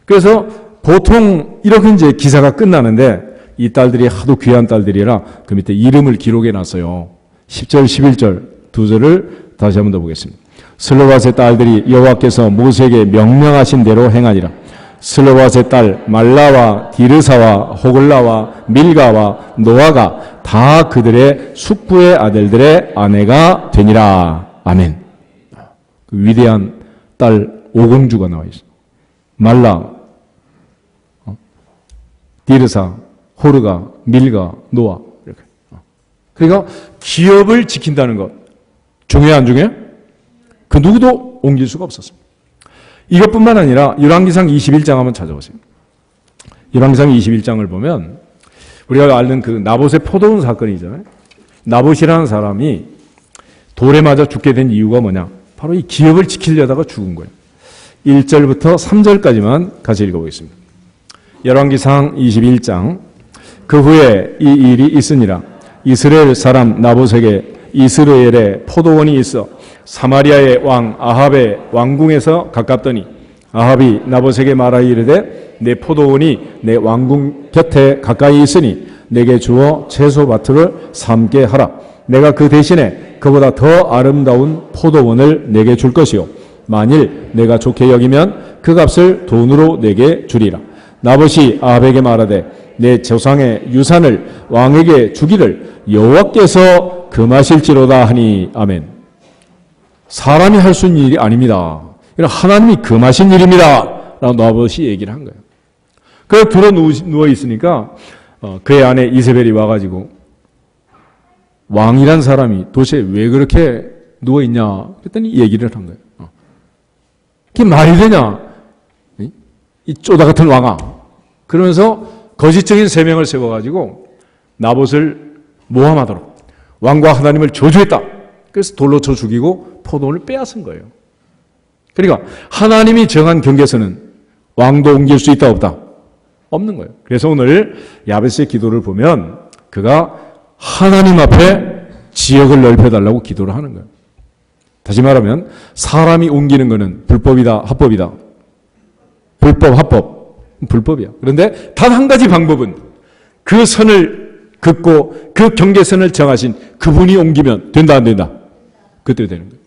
그래서 보통 이렇게 이제 기사가 끝나는데 이 딸들이 하도 귀한 딸들이라 그 밑에 이름을 기록해 놨어요. 10절, 11절 두 절을 다시 한번 더 보겠습니다. 슬로밧의 딸들이 여호와께서 모세에게 명령하신 대로 행하니라. 슬로밧의 딸 말라와 디르사와 호글라와 밀가와 노아가 다 그들의 숙부의 아들들의 아내가 되니라. 아멘. 그 위대한 딸 5공주가 나와 있어. 말라, 디르사, 호르가, 밀가, 노아. 이렇게. 그러니까 기업을 지킨다는 것 중요해 안 중요해? 그 누구도 옮길 수가 없었습니다. 이것뿐만 아니라 열왕기상 21장 한번 찾아보세요. 열왕기상 21장을 보면 우리가 아는 그 나봇의 포도원 사건이 있잖아요. 나봇이라는 사람이 돌에 맞아 죽게 된 이유가 뭐냐? 바로 이 기업을 지키려다가 죽은 거예요. 1절부터 3절까지만 같이 읽어보겠습니다. 열왕기상 21장. 그 후에 이 일이 있으니라. 이스라엘 사람 나봇에게 이스라엘에 포도원이 있어 사마리아의 왕 아합의 왕궁에서 가깝더니 아합이 나봇에게 말하여 이르되 내 포도원이 내 왕궁 곁에 가까이 있으니 내게 주어 채소밭을 삼게 하라. 내가 그 대신에 그보다 더 아름다운 포도원을 내게 줄 것이요 만일 내가 좋게 여기면 그 값을 돈으로 내게 주리라. 나봇이 아합에게 말하되 내 조상의 유산을 왕에게 주기를 여호와께서 금하실지로다 하니. 아멘. 사람이 할 수 있는 일이 아닙니다. 하나님이 금하신 일입니다. 라고 나봇이 얘기를 한 거예요. 그래서 들어 누워 있으니까 그의 아내 이세벨이 와가지고 왕이란 사람이 도대체 왜 그렇게 누워 있냐 그랬더니 얘기를 한 거예요. 그게 말이 되냐? 이 쪼다 같은 왕아. 그러면서 거짓적인 세명을 세워가지고 나봇을 모함하도록 왕과 하나님을 저주했다. 그래서 돌로 쳐 죽이고 포도원을 빼앗은 거예요. 그러니까 하나님이 정한 경계선은 왕도 옮길 수 있다 없다? 없는 거예요. 그래서 오늘 야베스의 기도를 보면 그가 하나님 앞에 지역을 넓혀달라고 기도를 하는 거예요. 다시 말하면 사람이 옮기는 것은 불법이다 합법이다? 불법 합법? 불법이야. 그런데 단 한 가지 방법은 그 선을 긋고 그 경계선을 정하신 그분이 옮기면 된다 안 된다? 그때 되는 거예요.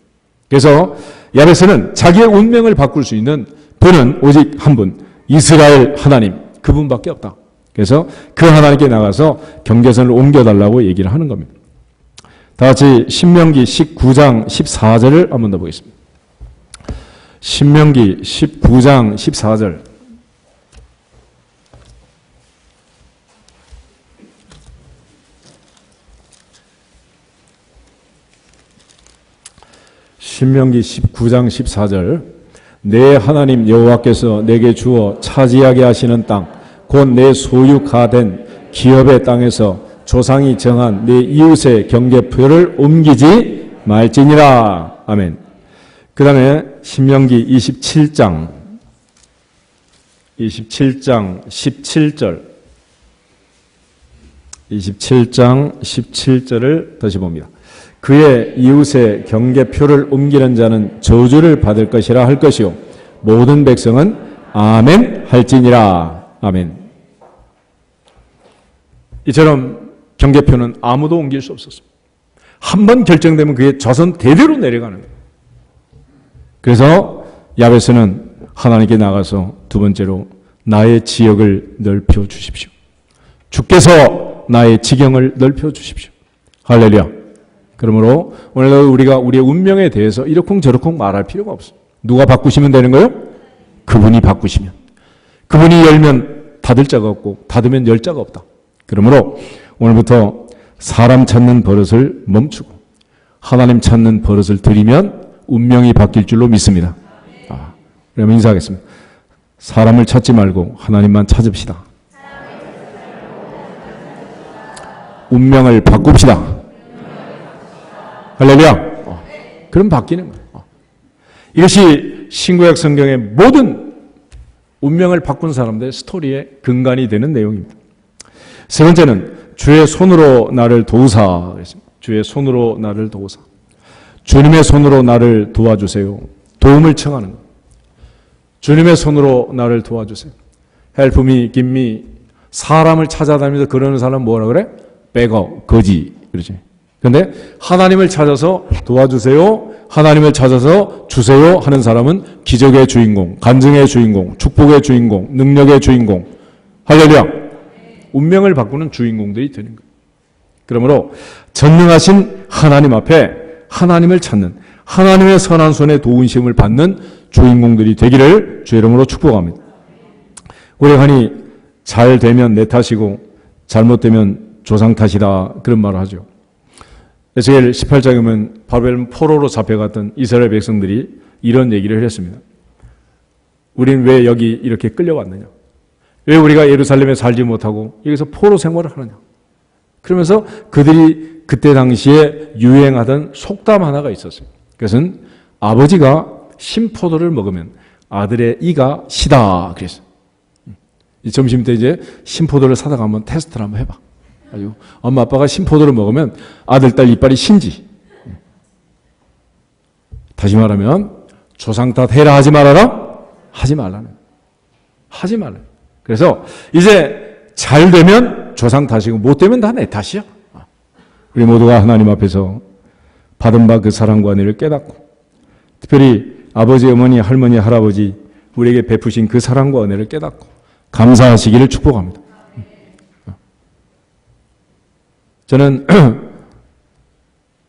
그래서 야베스는 자기의 운명을 바꿀 수 있는 분은 오직 한 분, 이스라엘 하나님, 그분밖에 없다. 그래서 그 하나님께 나가서 경계선을 옮겨달라고 얘기를 하는 겁니다. 다 같이 신명기 19장 14절을 한번 더 보겠습니다. 신명기 19장 14절. 신명기 19장 14절. 내 하나님 여호와께서 내게 주어 차지하게 하시는 땅, 곧 내 소유가 된 기업의 땅에서 조상이 정한 내 이웃의 경계표를 옮기지 말지니라. 아멘. 그 다음에 신명기 27장 17절. 27장 17절을 다시 봅니다. 그의 이웃의 경계표를 옮기는 자는 저주를 받을 것이라 할 것이요 모든 백성은 아멘 할지니라. 아멘. 이처럼 경계표는 아무도 옮길 수 없었습니다. 한 번 결정되면 그게 자손 대대로 내려가는 거예요. 그래서 야베스는 하나님께 나가서 두 번째로 나의 지역을 넓혀 주십시오. 주께서 나의 지경을 넓혀 주십시오. 할렐루야. 그러므로 오늘도 우리가 우리의 운명에 대해서 이러쿵저러쿵 말할 필요가 없어요. 누가 바꾸시면 되는 거예요? 그분이 바꾸시면. 그분이 열면 닫을 자가 없고 닫으면 열 자가 없다. 그러므로 오늘부터 사람 찾는 버릇을 멈추고 하나님 찾는 버릇을 들이면 운명이 바뀔 줄로 믿습니다. 그러면 인사하겠습니다. 사람을 찾지 말고 하나님만 찾읍시다. 운명을 바꿉시다. 할렐루야. 그럼 바뀌는 거예요. 이것이 신구약 성경의 모든 운명을 바꾼 사람들의 스토리의 근간이 되는 내용입니다. 세 번째는 주의 손으로 나를 도우사. 주의 손으로 나를 도우사. 주님의 손으로 나를 도와주세요. 도움을 청하는 거예요. 주님의 손으로 나를 도와주세요. Help me, give me. 사람을 찾아다니면서 그러는 사람 뭐라 그래? beggar, 거지. 그러지. 그런데 하나님을 찾아서 도와주세요 하나님을 찾아서 주세요 하는 사람은 기적의 주인공, 간증의 주인공, 축복의 주인공, 능력의 주인공, 할렐루야, 운명을 바꾸는 주인공들이 되는 거예요. 그러므로 전능하신 하나님 앞에 하나님을 찾는, 하나님의 선한 손에 도우심을 받는 주인공들이 되기를 주의 이름으로 축복합니다. 오래가니 잘 되면 내 탓이고 잘못되면 조상 탓이다, 그런 말을 하죠. 에스겔 18장에 보면 바벨론 포로로 잡혀갔던 이스라엘 백성들이 이런 얘기를 했습니다. 우리는 왜 여기 이렇게 끌려왔느냐? 왜 우리가 예루살렘에 살지 못하고 여기서 포로 생활을 하느냐? 그러면서 그들이 그때 당시에 유행하던 속담 하나가 있었어요. 그것은 아버지가 신포도를 먹으면 아들의 이가 시다 그랬어요. 점심 때 이제 신포도를 사다가 한번 테스트를 한번 해봐. 엄마 아빠가 신포도를 먹으면 아들 딸 이빨이 신지. 다시 말하면 조상 탓 해라 하지 말아라? 하지 말라는. 하지 말라. 그래서 이제 잘 되면 조상 탓이고 못 되면 다 내 탓이야. 우리 모두가 하나님 앞에서 받은 바 그 사랑과 은혜를 깨닫고, 특별히 아버지, 어머니, 할머니, 할아버지 우리에게 베푸신 그 사랑과 은혜를 깨닫고 감사하시기를 축복합니다. 저는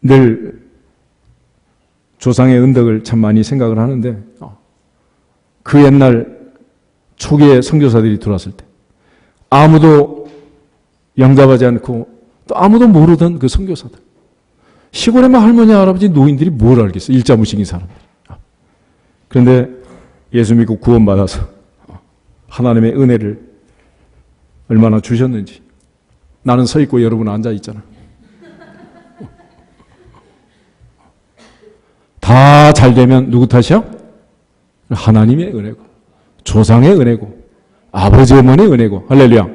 늘 조상의 은덕을 참 많이 생각을 하는데, 그 옛날 초기에 선교사들이 들어왔을 때 아무도 영접하지 않고 또 아무도 모르던 그 선교사들, 시골에만 할머니, 할아버지, 노인들이 뭘 알겠어, 일자무식인 사람들. 그런데 예수 믿고 구원받아서 하나님의 은혜를 얼마나 주셨는지. 나는 서 있고 여러분 앉아 있잖아. 다 잘 되면 누구 탓이야? 하나님의 은혜고, 조상의 은혜고, 아버지 어머니의 은혜고, 할렐루야.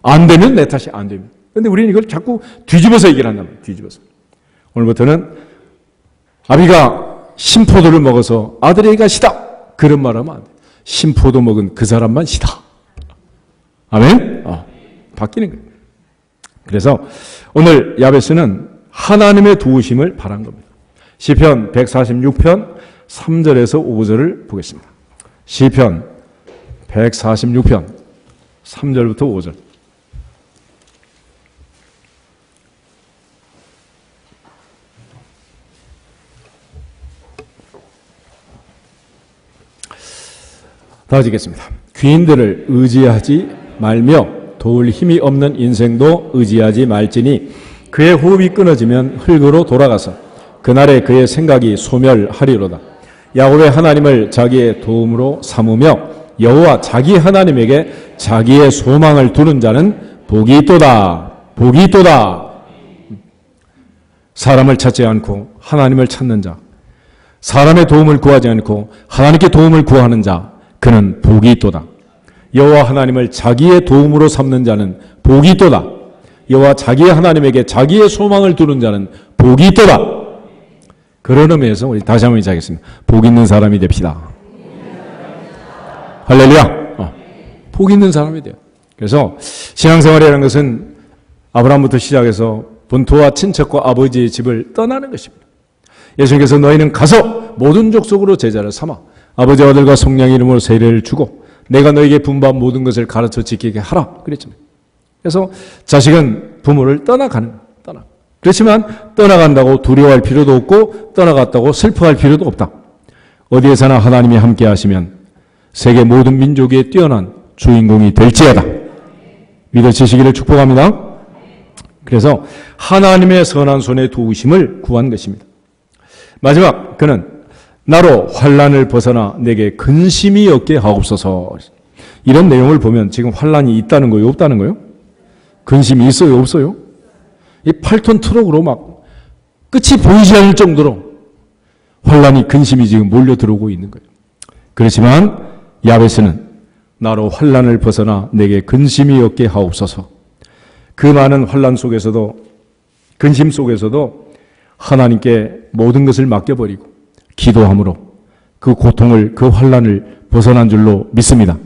안 되면 내 탓이 안 되면. 근데 우리는 이걸 자꾸 뒤집어서 얘기를 한단 말이야. 뒤집어서. 오늘부터는 아비가 신포도를 먹어서 아들에게 시다, 그런 말 하면 안 돼. 신포도 먹은 그 사람만 시다. 아멘? 바뀌는 거예요. 그래서 오늘 야베스는 하나님의 도우심을 바란 겁니다. 시편 146편 3절에서 5절을 보겠습니다. 시편 146편 3절부터 5절. 다 같이 읽겠습니다. 귀인들을 의지하지 말며 도울 힘이 없는 인생도 의지하지 말지니 그의 호흡이 끊어지면 흙으로 돌아가서 그날에 그의 생각이 소멸하리로다. 야곱의 하나님을 자기의 도움으로 삼으며 여호와 자기 하나님에게 자기의 소망을 두는 자는 복이 있도다. 복이 있도다. 사람을 찾지 않고 하나님을 찾는 자, 사람의 도움을 구하지 않고 하나님께 도움을 구하는 자, 그는 복이 있도다. 여호와 하나님을 자기의 도움으로 삼는 자는 복이 있도다. 여호와 자기의 하나님에게 자기의 소망을 두는 자는 복이 있도다. 그런 의미에서 우리 다시 한번 시작하겠습니다. 복 있는 사람이 됩시다. 할렐루야. 복 있는 사람이 돼요. 그래서 신앙생활이라는 것은 아브라함부터 시작해서 본토와 친척과 아버지의 집을 떠나는 것입니다. 예수님께서 너희는 가서 모든 족속으로 제자를 삼아 아버지와 아들과 성령의 이름으로 세례를 주고 내가 너에게 분부한 모든 것을 가르쳐 지키게 하라 그랬잖아요. 그래서 자식은 부모를 떠나가는 거예요. 그렇지만 떠나간다고 두려워할 필요도 없고 떠나갔다고 슬퍼할 필요도 없다. 어디에서나 하나님이 함께 하시면 세계 모든 민족에 뛰어난 주인공이 될지어다. 믿어지시기를 축복합니다. 그래서 하나님의 선한 손에 도우심을 구한 것입니다. 마지막, 그는 나로 환난을 벗어나 내게 근심이 없게 하옵소서. 이런 내용을 보면 지금 환난이 있다는 거예요, 없다는 거예요? 근심이 있어요, 없어요? 이 8톤 트럭으로 막 끝이 보이지 않을 정도로 환난이, 근심이 지금 몰려 들어오고 있는 거예요. 그렇지만 야베스는 나로 환난을 벗어나 내게 근심이 없게 하옵소서. 그 많은 환난 속에서도, 근심 속에서도 하나님께 모든 것을 맡겨버리고 기도함으로 그 고통을, 그 환난을 벗어난 줄로 믿습니다.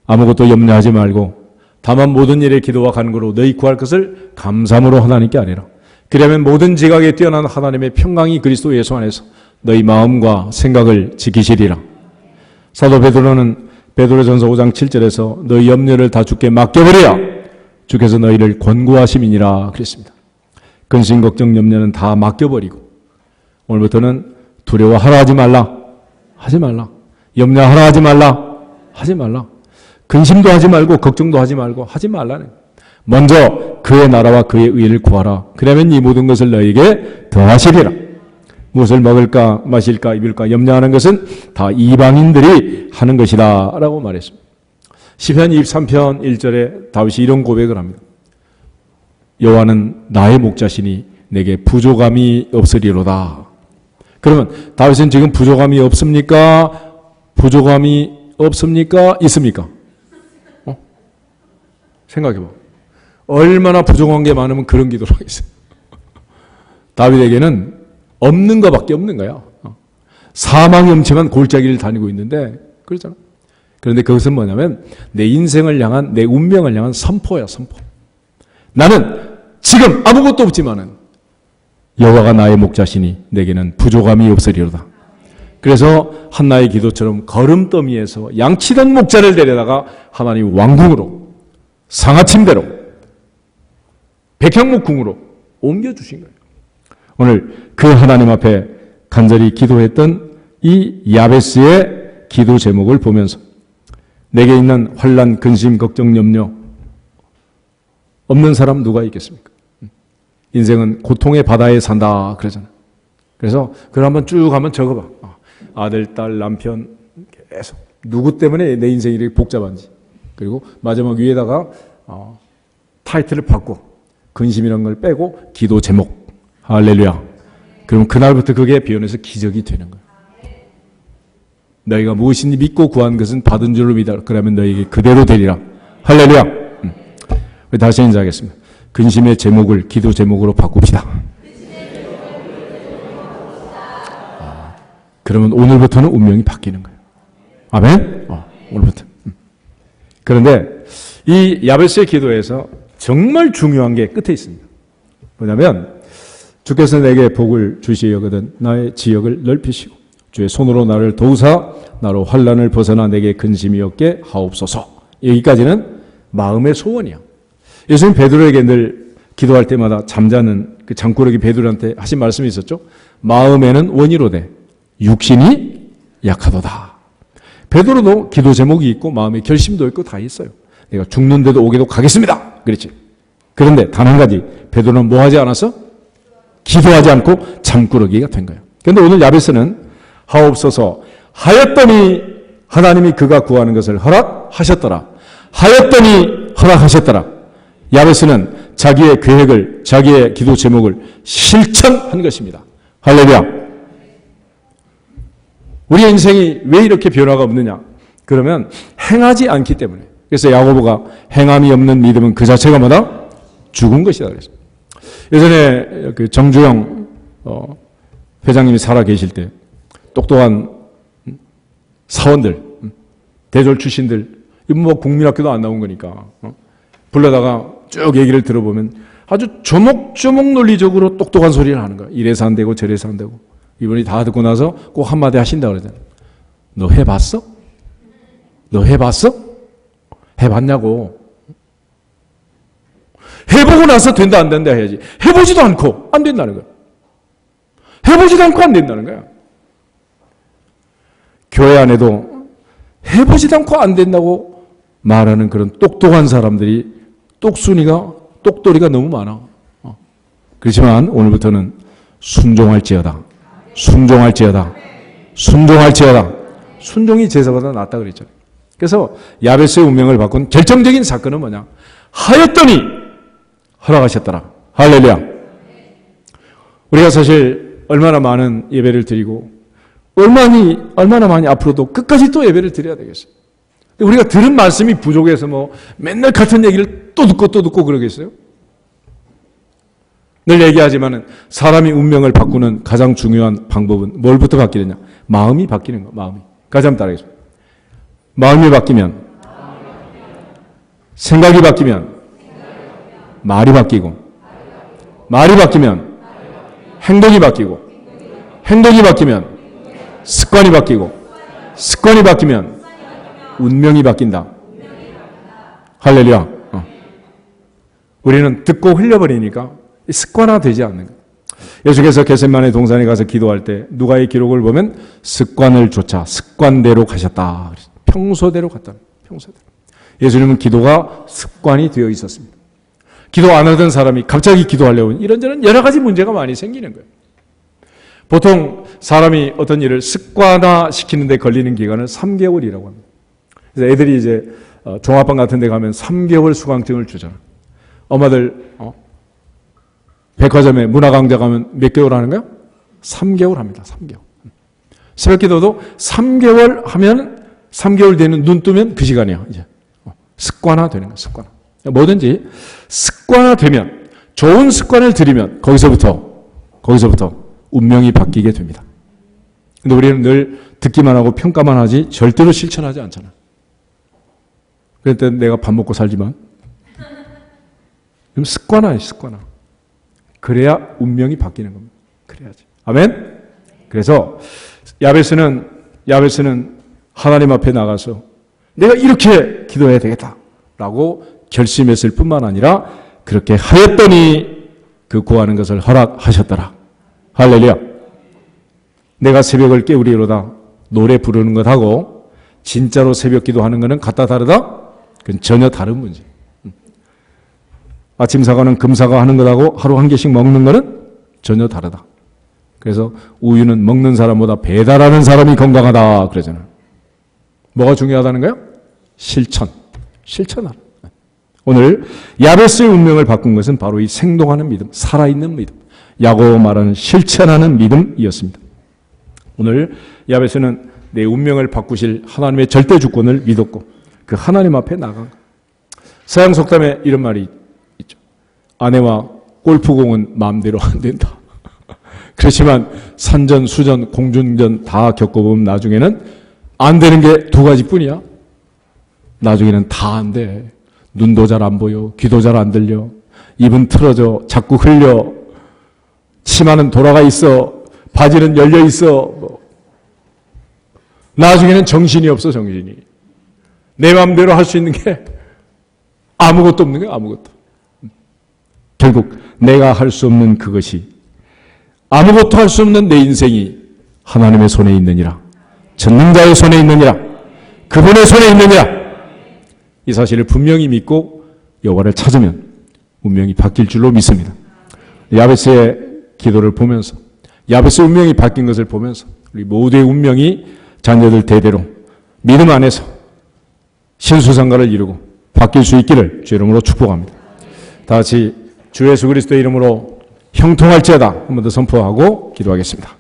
아무것도 염려하지 말고 다만 모든 일에 기도와 간구로 너희 구할 것을 감사함으로 하나님께 아뢰라. 그러면 모든 지각에 뛰어난 하나님의 평강이 그리스도 예수 안에서 너희 마음과 생각을 지키시리라. 사도 베드로는 베드로전서 5장 7절에서 너희 염려를 다 주께 맡겨버리라. 주께서 너희를 권고하심이니라 그랬습니다. 근심, 걱정, 염려는 다 맡겨버리고 오늘부터는 두려워하라 하지 말라. 하지 말라. 염려하라 하지 말라. 하지 말라. 근심도 하지 말고 걱정도 하지 말고 하지 말라는. 먼저 그의 나라와 그의 의를 구하라. 그러면 이 모든 것을 너희에게 더하시리라. 무엇을 먹을까 마실까 입을까 염려하는 것은 다 이방인들이 하는 것이다 라고 말했습니다. 시편 23편 1절에 다윗이 이런 고백을 합니다. 여호와는 나의 목자시니 내게 부족함이 없으리로다. 그러면 다윗은 지금 부족함이 없습니까? 부족함이 없습니까? 있습니까? 생각해봐. 얼마나 부족한 게 많으면 그런 기도를 하겠어요. 다윗에게는 없는 것밖에 없는 거야. 사망이 엄청난 골짜기를 다니고 있는데 그렇잖아. 그런데 그것은 뭐냐면 내 인생을 향한 내 운명을 향한 선포야. 선포. 나는 지금 아무것도 없지만은 여호와가 나의 목자시니 내게는 부족함이 없으리로다. 그래서 한나의 기도처럼 거름더미에서 양치던 목자를 데려다가 하나님 왕궁으로 상하침대로 백향목궁으로 옮겨주신 거예요. 오늘 그 하나님 앞에 간절히 기도했던 이 야베스의 기도 제목을 보면서 내게 있는 환난, 근심, 걱정, 염려 없는 사람 누가 있겠습니까? 인생은 고통의 바다에 산다 그러잖아요. 그래서 그걸 한번 쭉 한번 적어봐. 아들, 딸, 남편 계속 누구 때문에 내 인생이 이렇게 복잡한지. 그리고 마지막 위에다가 타이틀을 바꿔 근심이라는 걸 빼고 기도 제목. 할렐루야. 그럼 그날부터 그게 비언해서 기적이 되는 거예요. 너희가 무엇인지 믿고 구한 것은 받은 줄로 믿어라. 그러면 너희에게 그대로 되리라. 할렐루야. 다시 인사하겠습니다. 근심의 제목을 기도 제목으로 바꿉시다. 그러면 오늘부터는 운명이 바뀌는 거예요. 아멘? 오늘부터. 그런데 이 야베스의 기도에서 정말 중요한 게 끝에 있습니다. 뭐냐면 주께서 내게 복을 주시려거든 나의 지역을 넓히시고 주의 손으로 나를 도우사 나로 환난을 벗어나 내게 근심이 없게 하옵소서. 여기까지는 마음의 소원이야. 예수님 베드로에게 늘 기도할 때마다 잠자는 그 장꾸러기 베드로한테 하신 말씀이 있었죠. 마음에는 원이로되 육신이 약하도다. 베드로도 기도 제목이 있고 마음의 결심도 있고 다 있어요. 내가 죽는데도 오게도 가겠습니다. 그렇지. 그런데 단 한 가지 베드로는 뭐 하지 않았어? 기도하지 않고 잠꾸러기가 된 거예요. 그런데 오늘 야베스는 하옵소서 하였더니 하나님이 그가 구하는 것을 허락하셨더라. 하였더니 허락하셨더라. 야베스는 자기의 계획을 자기의 기도 제목을 실천한 것입니다. 할렐루야. 우리의 인생이 왜 이렇게 변화가 없느냐? 그러면 행하지 않기 때문에. 그래서 야고보가 행함이 없는 믿음은 그 자체가 뭐다? 죽은 것이다 그랬어요. 예전에 그 정주영 회장님이 살아 계실 때 똑똑한 사원들, 대졸 출신들, 뭐 국민학교도 안 나온 거니까 불러다가 쭉 얘기를 들어보면 아주 조목조목 논리적으로 똑똑한 소리를 하는 거야. 이래서 안 되고 저래서 안 되고. 이분이 다 듣고 나서 꼭 한마디 하신다 그러잖아. 너 해봤어? 너 해봤어? 해봤냐고. 해보고 나서 된다 안 된다 해야지. 해보지도 않고 안 된다는 거야. 해보지도 않고 안 된다는 거야. 교회 안에도 해보지도 않고 안 된다고 말하는 그런 똑똑한 사람들이 똑돌이가 너무 많아. 그렇지만 오늘부터는 순종할지어다. 순종할지어다. 순종할지어다. 순종이 제사보다 낫다 그랬잖아요. 그래서 야베스의 운명을 바꾼 결정적인 사건은 뭐냐? 하였더니 허락하셨더라. 할렐루야. 우리가 사실 얼마나 많은 예배를 드리고 얼마나 많이 앞으로도 끝까지 또 예배를 드려야 되겠어요. 우리가 들은 말씀이 부족해서 뭐 맨날 같은 얘기를 또 듣고 그러겠어요? 늘 얘기하지만은 사람이 운명을 바꾸는 가장 중요한 방법은 뭘부터 바뀌느냐? 마음이 바뀌는 거, 마음이. 같이 한번 따라하겠습니다. 마음이 바뀌면, 생각이 바뀌면, 말이 바뀌고, 말이 바뀌면 행동이 바뀌고, 행동이 바뀌면 습관이 바뀌고, 습관이 바뀌면 운명이 바뀐다. 할렐루야. 우리는 듣고 흘려버리니까 습관화되지 않는 거예요. 예수께서 겟세마네 동산에 가서 기도할 때 누가의 기록을 보면 습관을 쫓아 습관대로 가셨다. 평소대로 갔다. 평소대로. 예수님은 기도가 습관이 되어 있었습니다. 기도 안 하던 사람이 갑자기 기도하려고 이런저런 여러 가지 문제가 많이 생기는 거예요. 보통 사람이 어떤 일을 습관화시키는 데 걸리는 기간은 3개월이라고 합니다. 그래서 애들이 이제 종합반 같은 데 가면 3개월 수강증을 주잖아. 엄마들 백화점에 문화강좌 가면 몇 개월 하는 거야? 3개월 합니다. 3개월. 새벽기도도 3개월 하면 3개월 되는 눈 뜨면 그 시간이야. 이제 습관화되는 거야. 습관화. 뭐든지 습관화되면 좋은 습관을 들이면 거기서부터 운명이 바뀌게 됩니다. 근데 우리는 늘 듣기만 하고 평가만 하지 절대로 실천하지 않잖아. 그럴 때 내가 밥 먹고 살지만 그럼 습관화예요. 습관화. 그래야 운명이 바뀌는 겁니다. 그래야지. 아멘? 그래서 야베스는 하나님 앞에 나가서 내가 이렇게 기도해야 되겠다라고 결심했을 뿐만 아니라 그렇게 하였더니 그 구하는 것을 허락하셨더라. 할렐루야. 내가 새벽을 깨우리로다 노래 부르는 것하고 진짜로 새벽 기도하는 것은 같다 다르다? 그건 전혀 다른 문제. 아침 사과는 금사과 하는 것하고 하루 한 개씩 먹는 것은 전혀 다르다. 그래서 우유는 먹는 사람보다 배달하는 사람이 건강하다 그러잖아요. 뭐가 중요하다는 거예요? 실천하라. 오늘 야베스의 운명을 바꾼 것은 바로 이 생동하는 믿음, 살아있는 믿음, 야고보 말하는 실천하는 믿음이었습니다. 오늘 야베스는 내 운명을 바꾸실 하나님의 절대 주권을 믿었고 그 하나님 앞에 나간 거예요. 서양 속담에 이런 말이 있죠. 아내와 골프공은 마음대로 안 된다. 그렇지만 산전, 수전, 공중전 다 겪어보면 나중에는 안 되는 게 두 가지뿐이야. 나중에는 다 안 돼. 눈도 잘 안 보여. 귀도 잘 안 들려. 입은 틀어져. 자꾸 흘려. 치마는 돌아가 있어. 바지는 열려 있어. 나중에는 정신이 없어. 정신이. 내 마음대로 할 수 있는 게 아무것도 없는 거야. 아무것도. 결국 내가 할 수 없는 그것이 아무것도 할 수 없는 내 인생이 하나님의 손에 있느니라. 전능자의 손에 있느니라. 그분의 손에 있느니라. 이 사실을 분명히 믿고 여호와를 찾으면 운명이 바뀔 줄로 믿습니다. 야베스의 기도를 보면서 야베스의 운명이 바뀐 것을 보면서 우리 모두의 운명이 자녀들 대대로 믿음 안에서 신수상가를 이루고 바뀔 수 있기를 주 이름으로 축복합니다. 다 같이 주 예수 그리스도의 이름으로 형통할지어다 한 번 더 선포하고 기도하겠습니다.